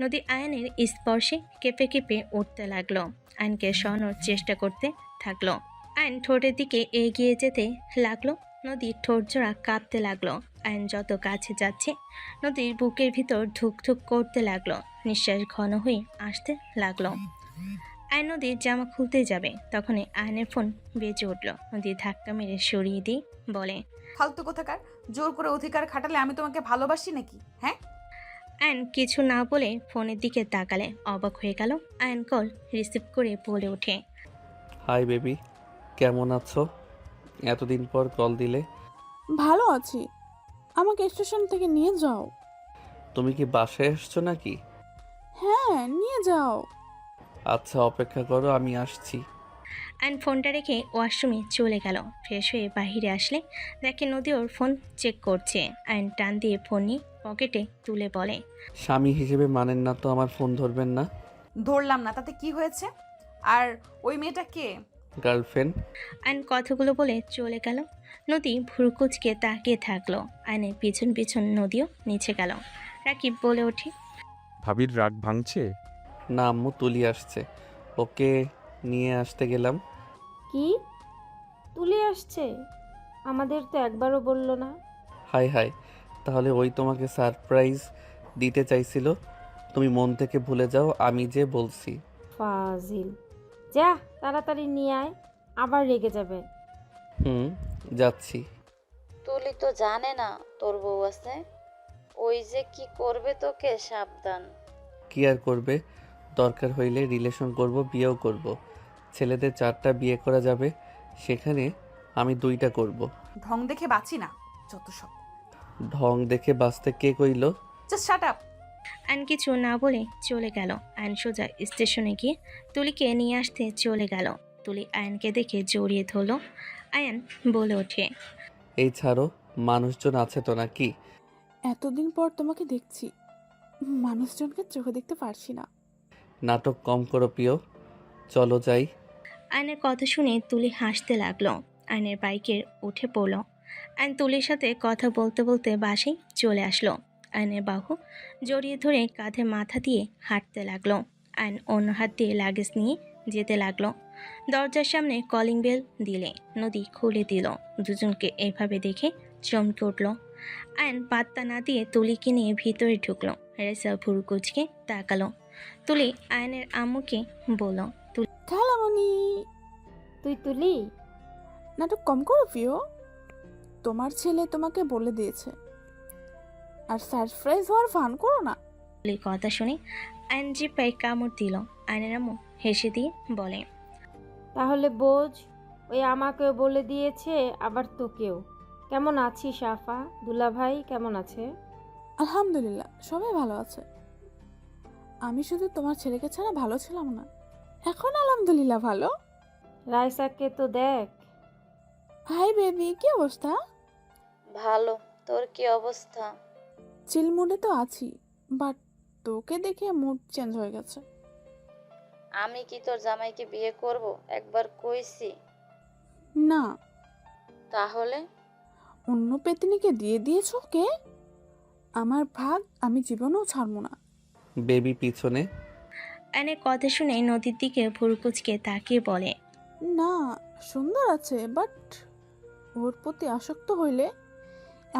নদী আয়নের স্পর্শে কেঁপে কেঁপে উঠতে লাগলো। আয়নকে সরানোর চেষ্টা করতে থাকলো। আয়ন ঠোঁটের দিকে এগিয়ে যেতে লাগলো। নদীর ঠোঁট জোড়া কাঁপতে লাগলো। আয়ন যত কাছে যাচ্ছে নদীর বুকের ভিতর ধুকধুক করতে লাগলো। নিঃশ্বাস ঘন হয়ে আসতে লাগলো। আয়ন নদীর জামা খুলতে যাবে, তখনই আয়নের ফোন বেজে উঠল। নদী ধাক্কা মেরে সরিয়ে দিয়ে বলে, ফালতু কোথাকার। জোর করে অধিকার খাটালে আমি তোমাকে ভালোবাসি নাকি? হ্যাঁ। আয়ন কিছু না বলে ফোনের দিকে তাকালে অবাক হয়ে গেল। আয়ন কল রিসিভ করে বলে ওঠে, হাই বেবি, কেমন আছো? এতদিন পর কল দিলে। ভালো আছি। আমাকে স্টেশন থেকে নিয়ে যাও। তুমি কি বাসায় এসছো নাকি? হ্যাঁ, নিয়ে যাও। আচ্ছা, অপেক্ষা করো, আমি আসছি। আয়ন ফোনটা রেখে ওয়াশরুমে চলে গেল। ফ্রেশ হয়ে বাহিরে আসলে দেখে নদী ওর ফোন চেক করছে। আয়ন টান দিয়ে ফোন নিয়ে পকেটে তুলে বলে, স্বামী হিসেবে মানেন না তো আমার ফোন ধরবেন না? ধরলাম না, তাতে কি হয়েছে? আর ওই মেয়েটা কে? গার্লফ্রেন্ড। আয়ন কথাগুলো বলে চলে গেল। নদী ভুরুকুচকে তাকিয়ে থাকলো। আয়নের পিছন পিছন নদীও নিচে গেল। রাকিব বলে ওঠে, ভাবির রাগ ভাঙছে? না আম্মু, তুলি আসছে, ওকে নিয়ে আসতে গেলাম। কি তুলে আসছে? আমাদের তো একবারও বললো না। হাই হাই, তাহলে ওই তোমাকে সারপ্রাইজ দিতে চাইছিল। তুমি মন থেকে ভুলে যাও আমি যে বলছি। ফাজিল, যা তাড়াতাড়ি নিয়ে আয়, আবার রেগে যাবে। যাচ্ছি। তুলি তো জানে না তোর বউ আছে। ওই যে কি করবে তোকে, সাবধান। কি আর করবে, দরকার হইলে রিলেশন করব, বিয়েও করব। ছেলেদের 4টা বিয়ে করা যাবে, সেখানে আমি 2টা করব। ঢং দেখে বাঁচি না, যত সব। ঢং দেখে বাঁচতে কে কইল? Just shut up. আয়ন কিছু না বলে চলে গেল। আয়ন সোজা স্টেশনে গিয়ে তুলিকে নিয়ে আসতে চলে গেল। তুলি আয়নকে দেখে জড়িয়ে ধরল। আয়ন বলে ওঠে, এই ছাড়ো, মানুষজন আছে তো নাকি? এতদিন পর তোমাকে দেখছি, মানুষজনকে চোখে দেখতে পারছি না। নাটক কম করো প্রিয়, চলো যাই। আয়নের কথা শুনে তুলি হাসতে লাগলো। আয়নের বাইকের উঠে পড়ল। আয়ন তুলির সাথে কথা বলতে বলতে বাসায় চলে আসলো। আয়নের বাহু জড়িয়ে ধরে কাঁধে মাথা দিয়ে হাঁটতে লাগলো। আয়ন অন্য হাত দিয়ে লাগেজ নিয়ে যেতে লাগলো। দরজার সামনে কলিং বেল দিলে নদী খুলে দিল। দুজনকে এভাবে দেখে চমকে উঠল। আয়ন পাত্তা না দিয়ে তুলিকে নিয়ে ভিতরে ঢুকলো। রেসা ভুরু কুচকে তাকালো। তুলি আয়নের আম্মুকে বলল, খালামণি, তুই তুলি? নাটক কম করো প্রিয়, তোমার ছেলে তোমাকে বলে দিয়েছে। আর সারপ্রাইজ হওয়ার ফান করো না। তুলির কথা শুনে আয়ন জিপায় কামড় দিল। আয়নের আম্মু হেসে দিয়ে বলে, তাহলে বোঝ, ওই আমাকেও বলে দিয়েছে, আবার তোকেও। কেমন আছিস আফা? দুলা ভাই কেমন আছে? আলহামদুলিল্লাহ, সবাই ভালো আছে। আমি শুধু তোমার ছেলেকে ছাড়া ভালো ছিলাম না, এখন আলহামদুলিল্লাহ ভালো। রাইসাকে তো দেখ। হাই বেবি, কি অবস্থা? ভালো, তোর কি অবস্থা? চিল মুডে তো আছি, বাট তোকে দেখে মুড চেঞ্জ হয়ে গেছে। আমি কি তোর জামাইকে বিয়ে করব? একবার কইছি। না, তাহলে অন্য পেতনিকে দিয়ে দিয়েছো কে? আমার ভাগ আমি জীবনেও ছাড়বো না। বেবি পিছনে। আয়নের কথা শুনে নদীর দিকে ভুরু কুচকে তাকিয়ে বলে, না, সুন্দর আছে, বাট ওর প্রতি আসক্ত হইলে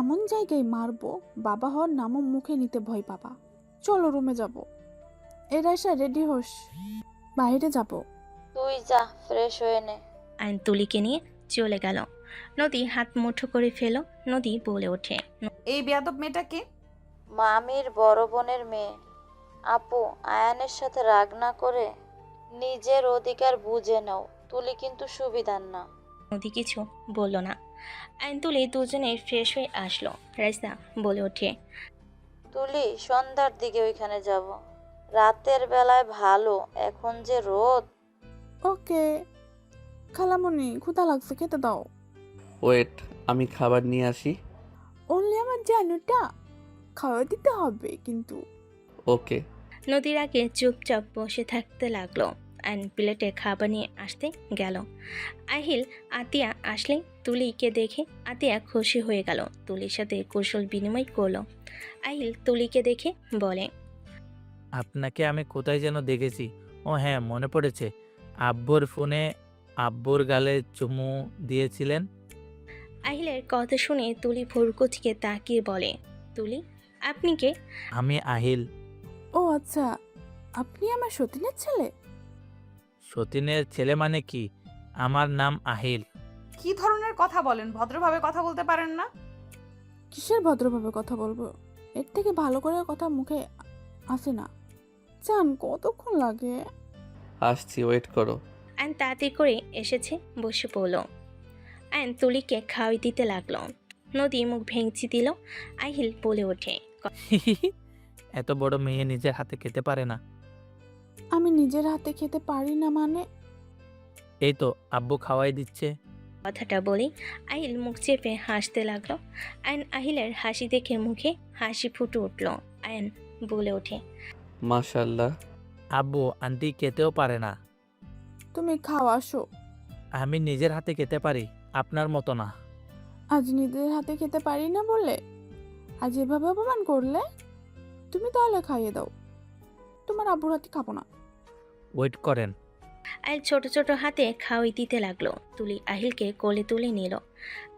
এমন জায়গায় মারবো, বাবা হওয়ার নামও মুখে নিতে ভয় পাবা। চলো রুমে যাব। এরা এসে রেডি হোস, বাইরে যাব। তুই যা, ফ্রেশ হয়ে নে। আয়ন তুলিকে নিয়ে চলে গেল। নদী হাত মুঠো করে ফেল। নদী বলে ওঠে, এই বেয়াদব মেয়েটা কে? মামির বড় বোনের মেয়ে। আপু, আয়ানের সাথে রাগ না করে নিজের অধিকার বুঝে নাও। তুলি কিন্তু সুবিধার না। নদী কিছু বলল না। আয়ন তুলি দুজনে ফ্রেশ হয়ে আসলো। রাইসা বলে ওঠে, তুলি, সন্ধ্যার দিকে ওইখানে যাব। রাতের বেলায় ভালো, এখন যে রোদ। ওকে খালামণি, ক্ষুধা লাগছে, খেতে দাও। ওয়েট, আমি খাবার নিয়ে আসি। অনলি আমার জানুটা খাওয়া দিতে হবে কিন্তু। ওকে। নদীর আগে চুপচাপ বসে থাকতে লাগলো। আয়ন প্লেটে খাবার নিয়ে আসতে গেল। আহিল আতিয়া আসলে তুলিকে দেখে আতিয়া খুশি হয়ে গেল। তুলির সাথে কৌশল বিনিময় করলো। আহিল তুলিকে দেখে বলে, আপনাকে আমি কোথায় যেন দেখেছি। ও হ্যাঁ, মনে পড়েছে। আব্বুর ফোনে আব্বুর গালে চুমু দিয়েছিলেন। আহিলের কথা শুনে তুলি ভুরকুচকে তাকিয়ে বলে, তুলি, আপনি কে? আমি আহিল। ও আচ্ছা, আপনি আমার সতীনের ছেলে? সতীনের ছেলে মানে কি? আমার নাম আহিল। কি ধরনের কথা বলেন? ভদ্রভাবে কথা বলতে পারেন না? কিসের ভদ্রভাবে কথা বলবো? এর থেকে ভালো করে কথা মুখে আসে না। জান কতক্ষণ লাগে? আসছি, ওয়েট করো। আয়ন তাড়াতাড়ি করে এসেছে, বসে পড়ল। আয়ন তুলিকে খাওয়াই দিতে লাগলো। নদী মুখ ভেঙচি দিল। আহিল বলে ওঠে, এত বড় মেয়ে নিজের হাতে খেতে পারে না। আমি নিজের হাতে খেতে পারি না মানে? এই তো আব্বু খাওয়াই দিচ্ছে। কথাটা বলি আহিল মুখ চেপে হাসতে লাগলো। আয়ন আহিলের হাসি দেখে মুখে হাসি ফুটে উঠল। আয়ন বলে ওঠে, মাশাল্লাহ। আব্বু আন্টি খেতেও পারে না। তুমি খাও, আসো। আমি নিজের হাতে খেতে পারি, আপনার মতো না। আজ নিজের হাতে খেতে পারি না বলে আজ এভাবে অপমান করলে? তুমি তাহলে খাইয়ে দাও, তোমার আব্বুর হাতে খাবো না। ওয়েট করেন। আহিল ছোট ছোট হাতে খাওয়াই দিতে লাগলো। তুলি আহিলকে কোলে তুলে নিল।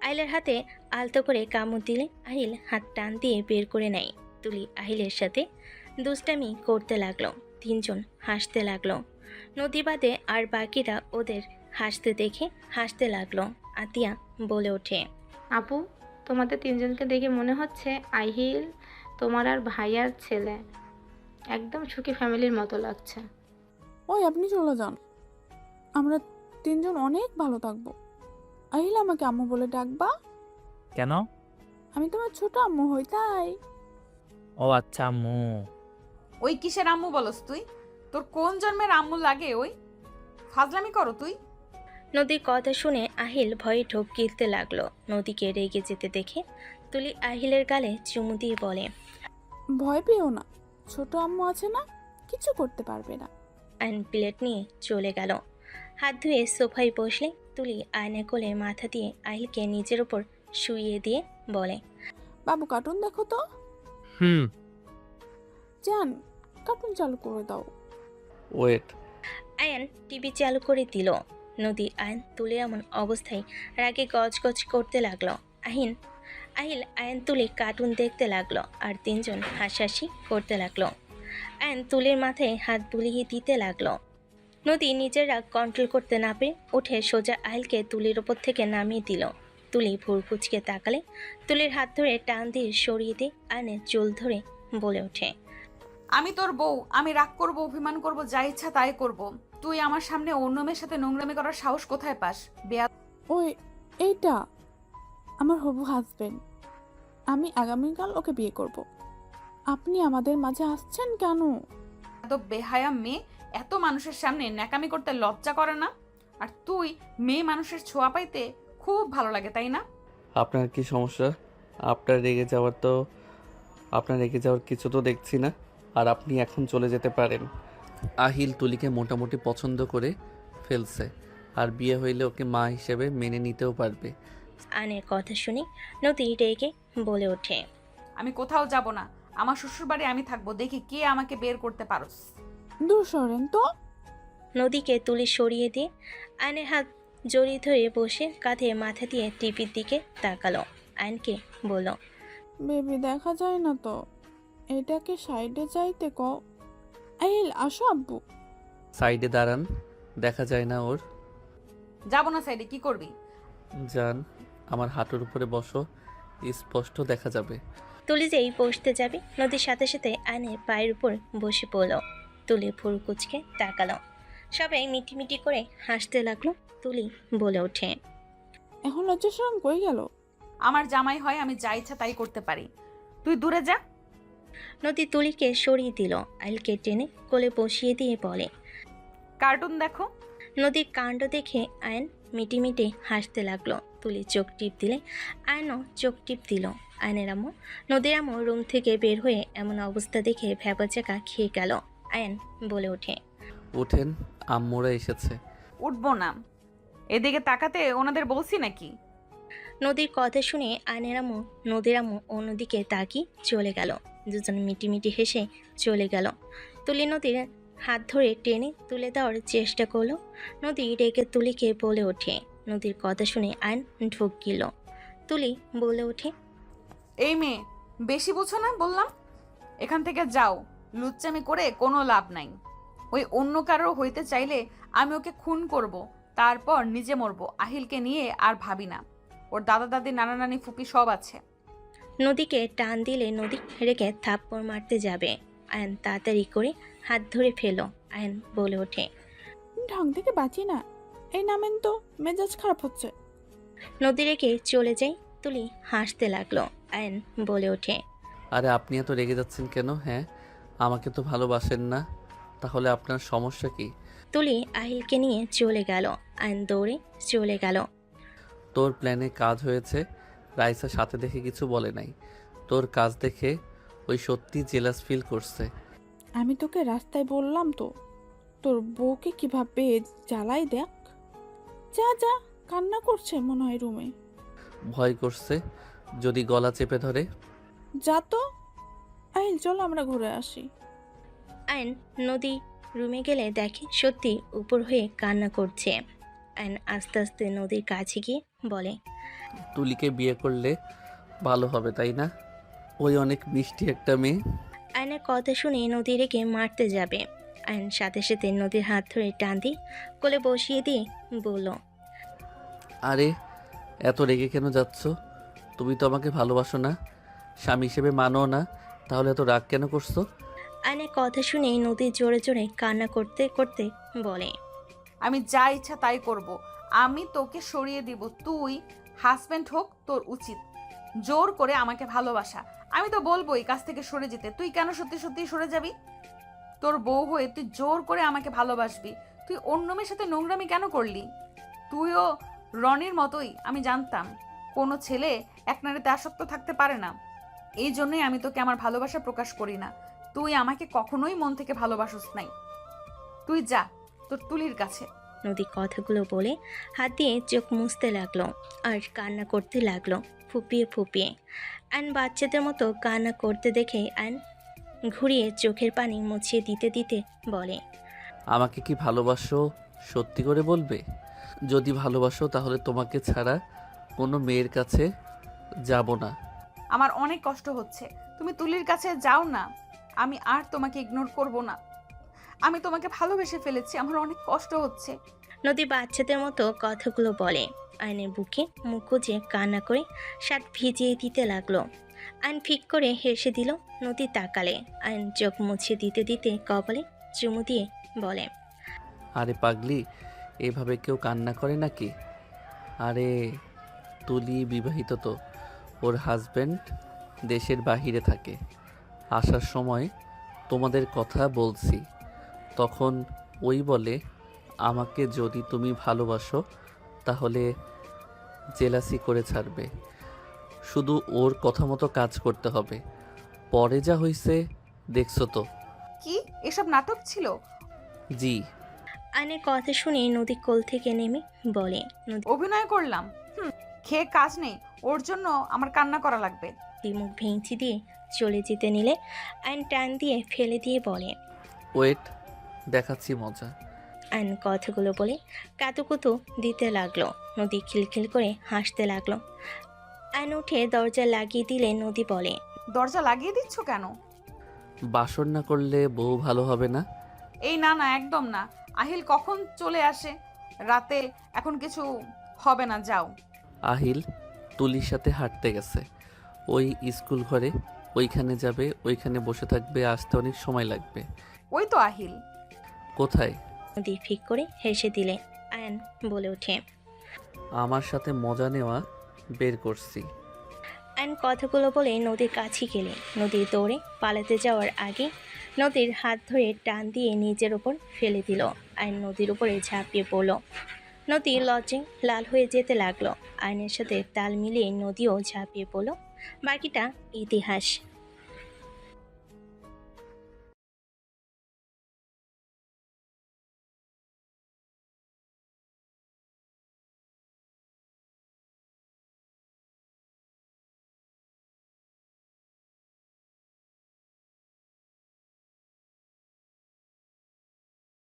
আহিলের হাতে আলতো করে কামড় দিলে আহিল হাত টান দিয়ে বের করে নেয়। তুলি আহিলের সাথে দুষ্টামি করতে লাগলো। তিনজন হাসতে লাগলো। নদী বাদে আর বাকিরা ওদের হাসতে দেখে হাসতে লাগলো। আতিয়া বলে ওঠে, আপু, তোমাদের তিনজনকে দেখে মনে হচ্ছে আহিল তোমার আর ভাইয়ার ছেলে। একদম সুখী ফ্যামিলির মতো লাগছে। ওই আপনি চলে যান, আমরা তিনজন অনেক ভালো থাকবো। আহিল আমাকে আম্মু বলে ডাকবা? কেন? আমি তোমার ছোট আম্মু হই তাই। ও আচ্ছা আম্মু। ওই কিসের আম্মু বলস তুই? তোর কোন জন্মের আম্মু লাগে? ওই ফাজলামি করো তুই। নদীর কথা শুনে আহিল ভয়ে ঢোক গিলতে লাগলো। নদীকে রেগে যেতে দেখে তুলি আহিলের গালে চুমু দিয়ে বলে, ভয় পেও না, ছোট আম্মু আছে না, কিছু করতে পারবে না। আয়ন প্লেট নিয়ে চলে গেল। হাত ধুয়ে সোফায় বসলে তুলি আয়নের কোলে মাথা দিয়ে আহিলকে নিজের ওপর শুইয়ে দিয়ে বলে, বাবু কার্টুন দেখো তো। হুম। জান কার্টুন চালু করে দাও। ওয়েট। আয়ন টিভি চালু করে দিল। নদী আয়ন তুলে এমন অবস্থায় রাগে গজগজ করতে লাগলো। আহিল আয়ন তুলে কার্টুন দেখতে লাগলো আর তিনজন হাসাহাসি করতে লাগলো। আয়ন তুলির মাথায় হাত বুলিয়ে দিতে লাগলো। নদী নিজের রাগ কন্ট্রোল করতে না পেরে উঠে সোজা আহিলকে তুলির ওপর থেকে নামিয়ে দিল। তুলি ভুর কুচকে তাকালে তুলির হাত ধরে টান দিয়ে সরিয়ে দিয়ে আয়নের চুল ধরে বলে ওঠে, আমি তোর বউ, আমি রাগ করব, অভিমান করব, যা ইচ্ছা তাই করব। তুই আমার সামনে অন্য মেয়ের সাথে নোংরামি করার সাহস কোথায় পাস? ওই এইটা আমার হবু হাজবেন্ড, আমি আগামীকাল ওকে বিয়ে করব। আপনি আমাদের মাঝে আসছেন কেন? তো বেহায়া মেয়ে, এত মানুষের সামনে ন্যাকামি করতে লজ্জা করে না? আর তুই মেয়ে মানুষের ছোঁয়া পাইতে খুব ভালো লাগে, তাই না? আপনার কি সমস্যা? আপনার রেগে যাওয়ার কিছু তো দেখছি না। আর আপনি এখন চলে যেতে পারেন। আহিল তুলিকে মোটামুটি পছন্দ করে ফেলছে, আর বিয়ে হইলে ওকে মা হিসেবে মেনে নিতেও পারবে। আয়নের কথা শুনে নদী রেগে বলে ওঠে, আমি কোথাও যাব না, আমার শ্বশুর বাড়ি আমি থাকবো, দেখি কে আমাকে বের করতে পারোস। দূর সরেন তো। নদীকে তুলি সরিয়ে দিয়ে আয়নের হাত জড়িয়ে ধরে বসে কাঁধে মাথা দিয়ে টিভির দিকে তাকালো। আয়নকে বলল, বেবি দেখা যায় না তো, এটাকে সাইডে যাইতে ক। আহিল আসো আব্বু। সাইডে দাঁড়ান, দেখা যায় না ওর। যাবো না সাইডে, কি করবি? যান, আমার হাঁটুর উপরে বসো, স্পষ্ট দেখা যাবে। তুলি যেই বসতে যাবে নদীর সাথে সাথে আয়নের পায়ের উপর বসে পড়ল। তুলি ভুরু কুচকে তাকালো। সবাই মিটিমিটি করে হাসতে লাগলো। তুলি বলে ওঠে, এখন লজ্জা শরম কই গেল? আমার জামাই হয়, আমি যা ইচ্ছা তাই করতে পারি। তুই দূরে যা। নদী তুলিকে সরিয়ে দিল। আইলকে টেনে কোলে বসিয়ে দিয়ে বলে, কার্টুন দেখো। নদীর কাণ্ড দেখে আয়ন মিটিমিটি হাসতে লাগলো। তুলি চোখ টিপ দিলে আয়নও চোখ টিপ দিল। আয়নের আম্মু নদীর আম্মু রুম থেকে বের হয়ে এমন অবস্থা দেখে ভ্যাবাচাকা খেয়ে গেল। আয়ন বলে ওঠে, উঠেন, আম্মুরা এসেছে। উঠবো না, এদিকে তাকাতে ওনাদের বলছি নাকি? নদীর কথা শুনে আয়নের আম্মু নদীর আম্মু অন্যদিকে তাকিয়ে চলে গেল। দুজন মিটিমিটি হেসে চলে গেল। তুলি নদীর হাত ধরে টেনে তুলে দেওয়ার চেষ্টা করলো। নদী রেগে তুলিকে বলে ওঠে। নদীর কথা শুনে আয়ন ঢোক গেল। তুলি বলে ওঠে, এই মেয়ে, বেশি বুঝো না বললাম। এখান থেকে যাও, লুচ্চামি করে কোনো লাভ নাই। ওই অন্য কারো হইতে চাইলে আমি ওকে খুন করব, তারপর নিজে মরবো। আহিলকে নিয়ে আর ভাবি না। ওর দাদা দাদি নানা নানি ফুপি সব আছে। নদীকে টান দিলে নদী রেগে থাপ্পড় মারতে যাবে। আয়ন তাড়াতাড়ি করে হাত ধরে ফেলো। আয়ন বলে ওঠে, ঢং থেকে বাঁচি না, এই নামেন তো, মেজাজ খারাপ হচ্ছে। নদী রেগে চলে যাই। তুলি হাসতে লাগলো। আয়ন বলে ওঠে, আরে আপনি এত রেগে যাচ্ছেন কেন? হ্যাঁ, আমাকে তো ভালোবাসেন না, তাহলে আপনার সমস্যা কি? তুলি আহিলকে নিয়ে চলে গেল। আয়ন দৌড়ে চলে গেল। তোর প্ল্যানে কাজ হয়েছে। রাইসা সাথে দেখে কিছু বলে নাই। তোর কাজ দেখে ওই সত্যি জেলাস ফিল করছে। আমি তোকে রাস্তায় বললাম তো, তোর বউকে কিভাবে জ্বালাই দেখ। যা যা, কান্না করছে মনে হয় রুমে। ভয় করছে যদি গলা চেপে ধরে। যা তো। আহিল চলো আমরা ঘুরে আসি। আয়ন নদী রুমে গেলে দেখে সত্যি উপর হয়ে কান্না করছে। আয়ন আস্তে আস্তে নদীর কাছে গিয়ে বলে, তুলিকে বিয়ে করলে ভালো হবে, তাই না? ওই অনেক মিষ্টি একটা মেয়ে। আয়নের কথা শুনে নদী রেখে মারতে যাবে। আয়ন সাথে সাথে নদীর হাত ধরে টান দিয়ে কোলে বসিয়ে দিয়ে বলল, আরে এত রেগে কেন যাচ্ছ? তুমি তো আমাকে ভালোবাসো না, স্বামী হিসেবে মানো না, তাহলে এত রাগ কেন করছো? আয়নের কথা শুনে নদী জোরে জোরে কান্না করতে করতে বলে, আমি যা ইচ্ছা তাই করব। আমি তোকে সরিয়ে দিব। তুই হাজব্যান্ড হোক, তোর উচিত জোর করে আমাকে ভালোবাসা। আমি তো বলবো এই কাছ থেকে সরে যেতে। তুই কেন সত্যি সত্যি সরে যাবি? তোর বউ হয়ে তুই জোর করে আমাকে ভালোবাসবি। তুই অন্য মেয়ের সাথে নোংরামি কেন করলি? তুইও রনির মতোই। আমি জানতাম কোনো ছেলে এক নারীতে আসক্ত থাকতে পারে না। এই জন্যই আমি তোকে আমার ভালোবাসা প্রকাশ করি না। তুই আমাকে কখনোই মন থেকে ভালোবাসিস নাই। তুই যা তোর তুলির কাছে। নদী কথাগুলো বলে হাত দিয়ে চোখ মুছতে লাগলো আর কান্না করতে লাগলো ফুপিয়ে ফুপিয়ে। আয়ন বাচ্চাদের মতো কান্না করতে দেখে আয়ন ঘুরিয়ে চোখের পানি মুছিয়ে দিতে দিতে বলে, আমাকে কি ভালোবাসো সত্যি করে বলবে? যদি ভালোবাসো তাহলে তোমাকে ছাড়া কোনো মেয়ের কাছে যাব না। আমার অনেক কষ্ট হচ্ছে, তুমি তুলির কাছে যাও না। আমি আর তোমাকে ইগনোর করব না। আমি তোমাকে ভালোবেসে ফেলেছি, আমার অনেক কষ্ট হচ্ছে। নদী বাচ্চাদের মতো কথাগুলো বলে। আয়নের বুকে মুখ গুজে কান্না করে শার্ট ভিজিয়ে দিতে লাগলো। আয়ন ফিক করে হেসে দিল। নদী তাকালে। আয়ন চোখ মুছিয়ে দিতে দিতে কপালে চুমু দিয়ে বলে, আরে পাগলি, এভাবে কেউ কান্না করে নাকি? আরে তুলি বিবাহিত তো, ওর হাজব্যান্ড দেশের বাহিরে থাকে। আসার সময় তোমাদের কথা বলছি, তখন ওই বলে আমাকে যদি তুমি ভালোবাসো তাহলে জেলাসি করে ছাড়বে। শুধু ওর কথা মতো কাজ করতে হবে। পরে যা হয়েছে দেখছো তো। কি এসব নাটক ছিল? জি। আয়নের কথা শুনে নদী কোল থেকে নেমে বলে, অভিনয় করলাম? খেয়ে কাজ নেই, ওর জন্য আমার কান্না করা লাগবে। মুখ ভেঙচি দিয়ে চলে যেতে নিলে আয়ন টান দিয়ে ফেলে দিয়ে বলে, ওয়েট, দেখাচ্ছি মজা। আয়ন কথাগুলো বলে কাতুকুতু দিতে লাগলো। নদী খিলখিল করে হাসতে লাগলো। আয়ন উঠে দরজা লাগিয়ে দিলে নদী বলে, দরজা লাগিয়ে দিচ্ছ কেন? বাসর না করলে বউ ভালো হবে না? এই না না, একদম না। আহিল কখন চলে আসে রাতে, এখন কিছু হবে না, যাও। আহিল তুলির সাথে হাঁটতে গেছে ওই স্কুল ঘরে, ওইখানে যাবে, ওইখানে বসে থাকবে, আসতে অনেক সময় লাগবে। ওই তো আহিল। কোথায়? নদী ফিক করে হেসে দিলে। আয়ন বলে ওঠে, আমার সাথে মজা নেওয়া বের করছি। আয়ন কথাগুলো বলে নদীর কাছে গেলে নদী দৌড়ে পালাতে যাওয়ার আগে নদীর হাত ধরে টান দিয়ে নিজের ওপর ফেলে দিল। আয়ন নদীর উপরে ঝাঁপিয়ে পড়ল। নদী লজ্জে লাল হয়ে যেতে লাগলো। আয়নের সাথে তাল মিলিয়ে নদীও ঝাঁপিয়ে পড়ল। বাকিটা ইতিহাস।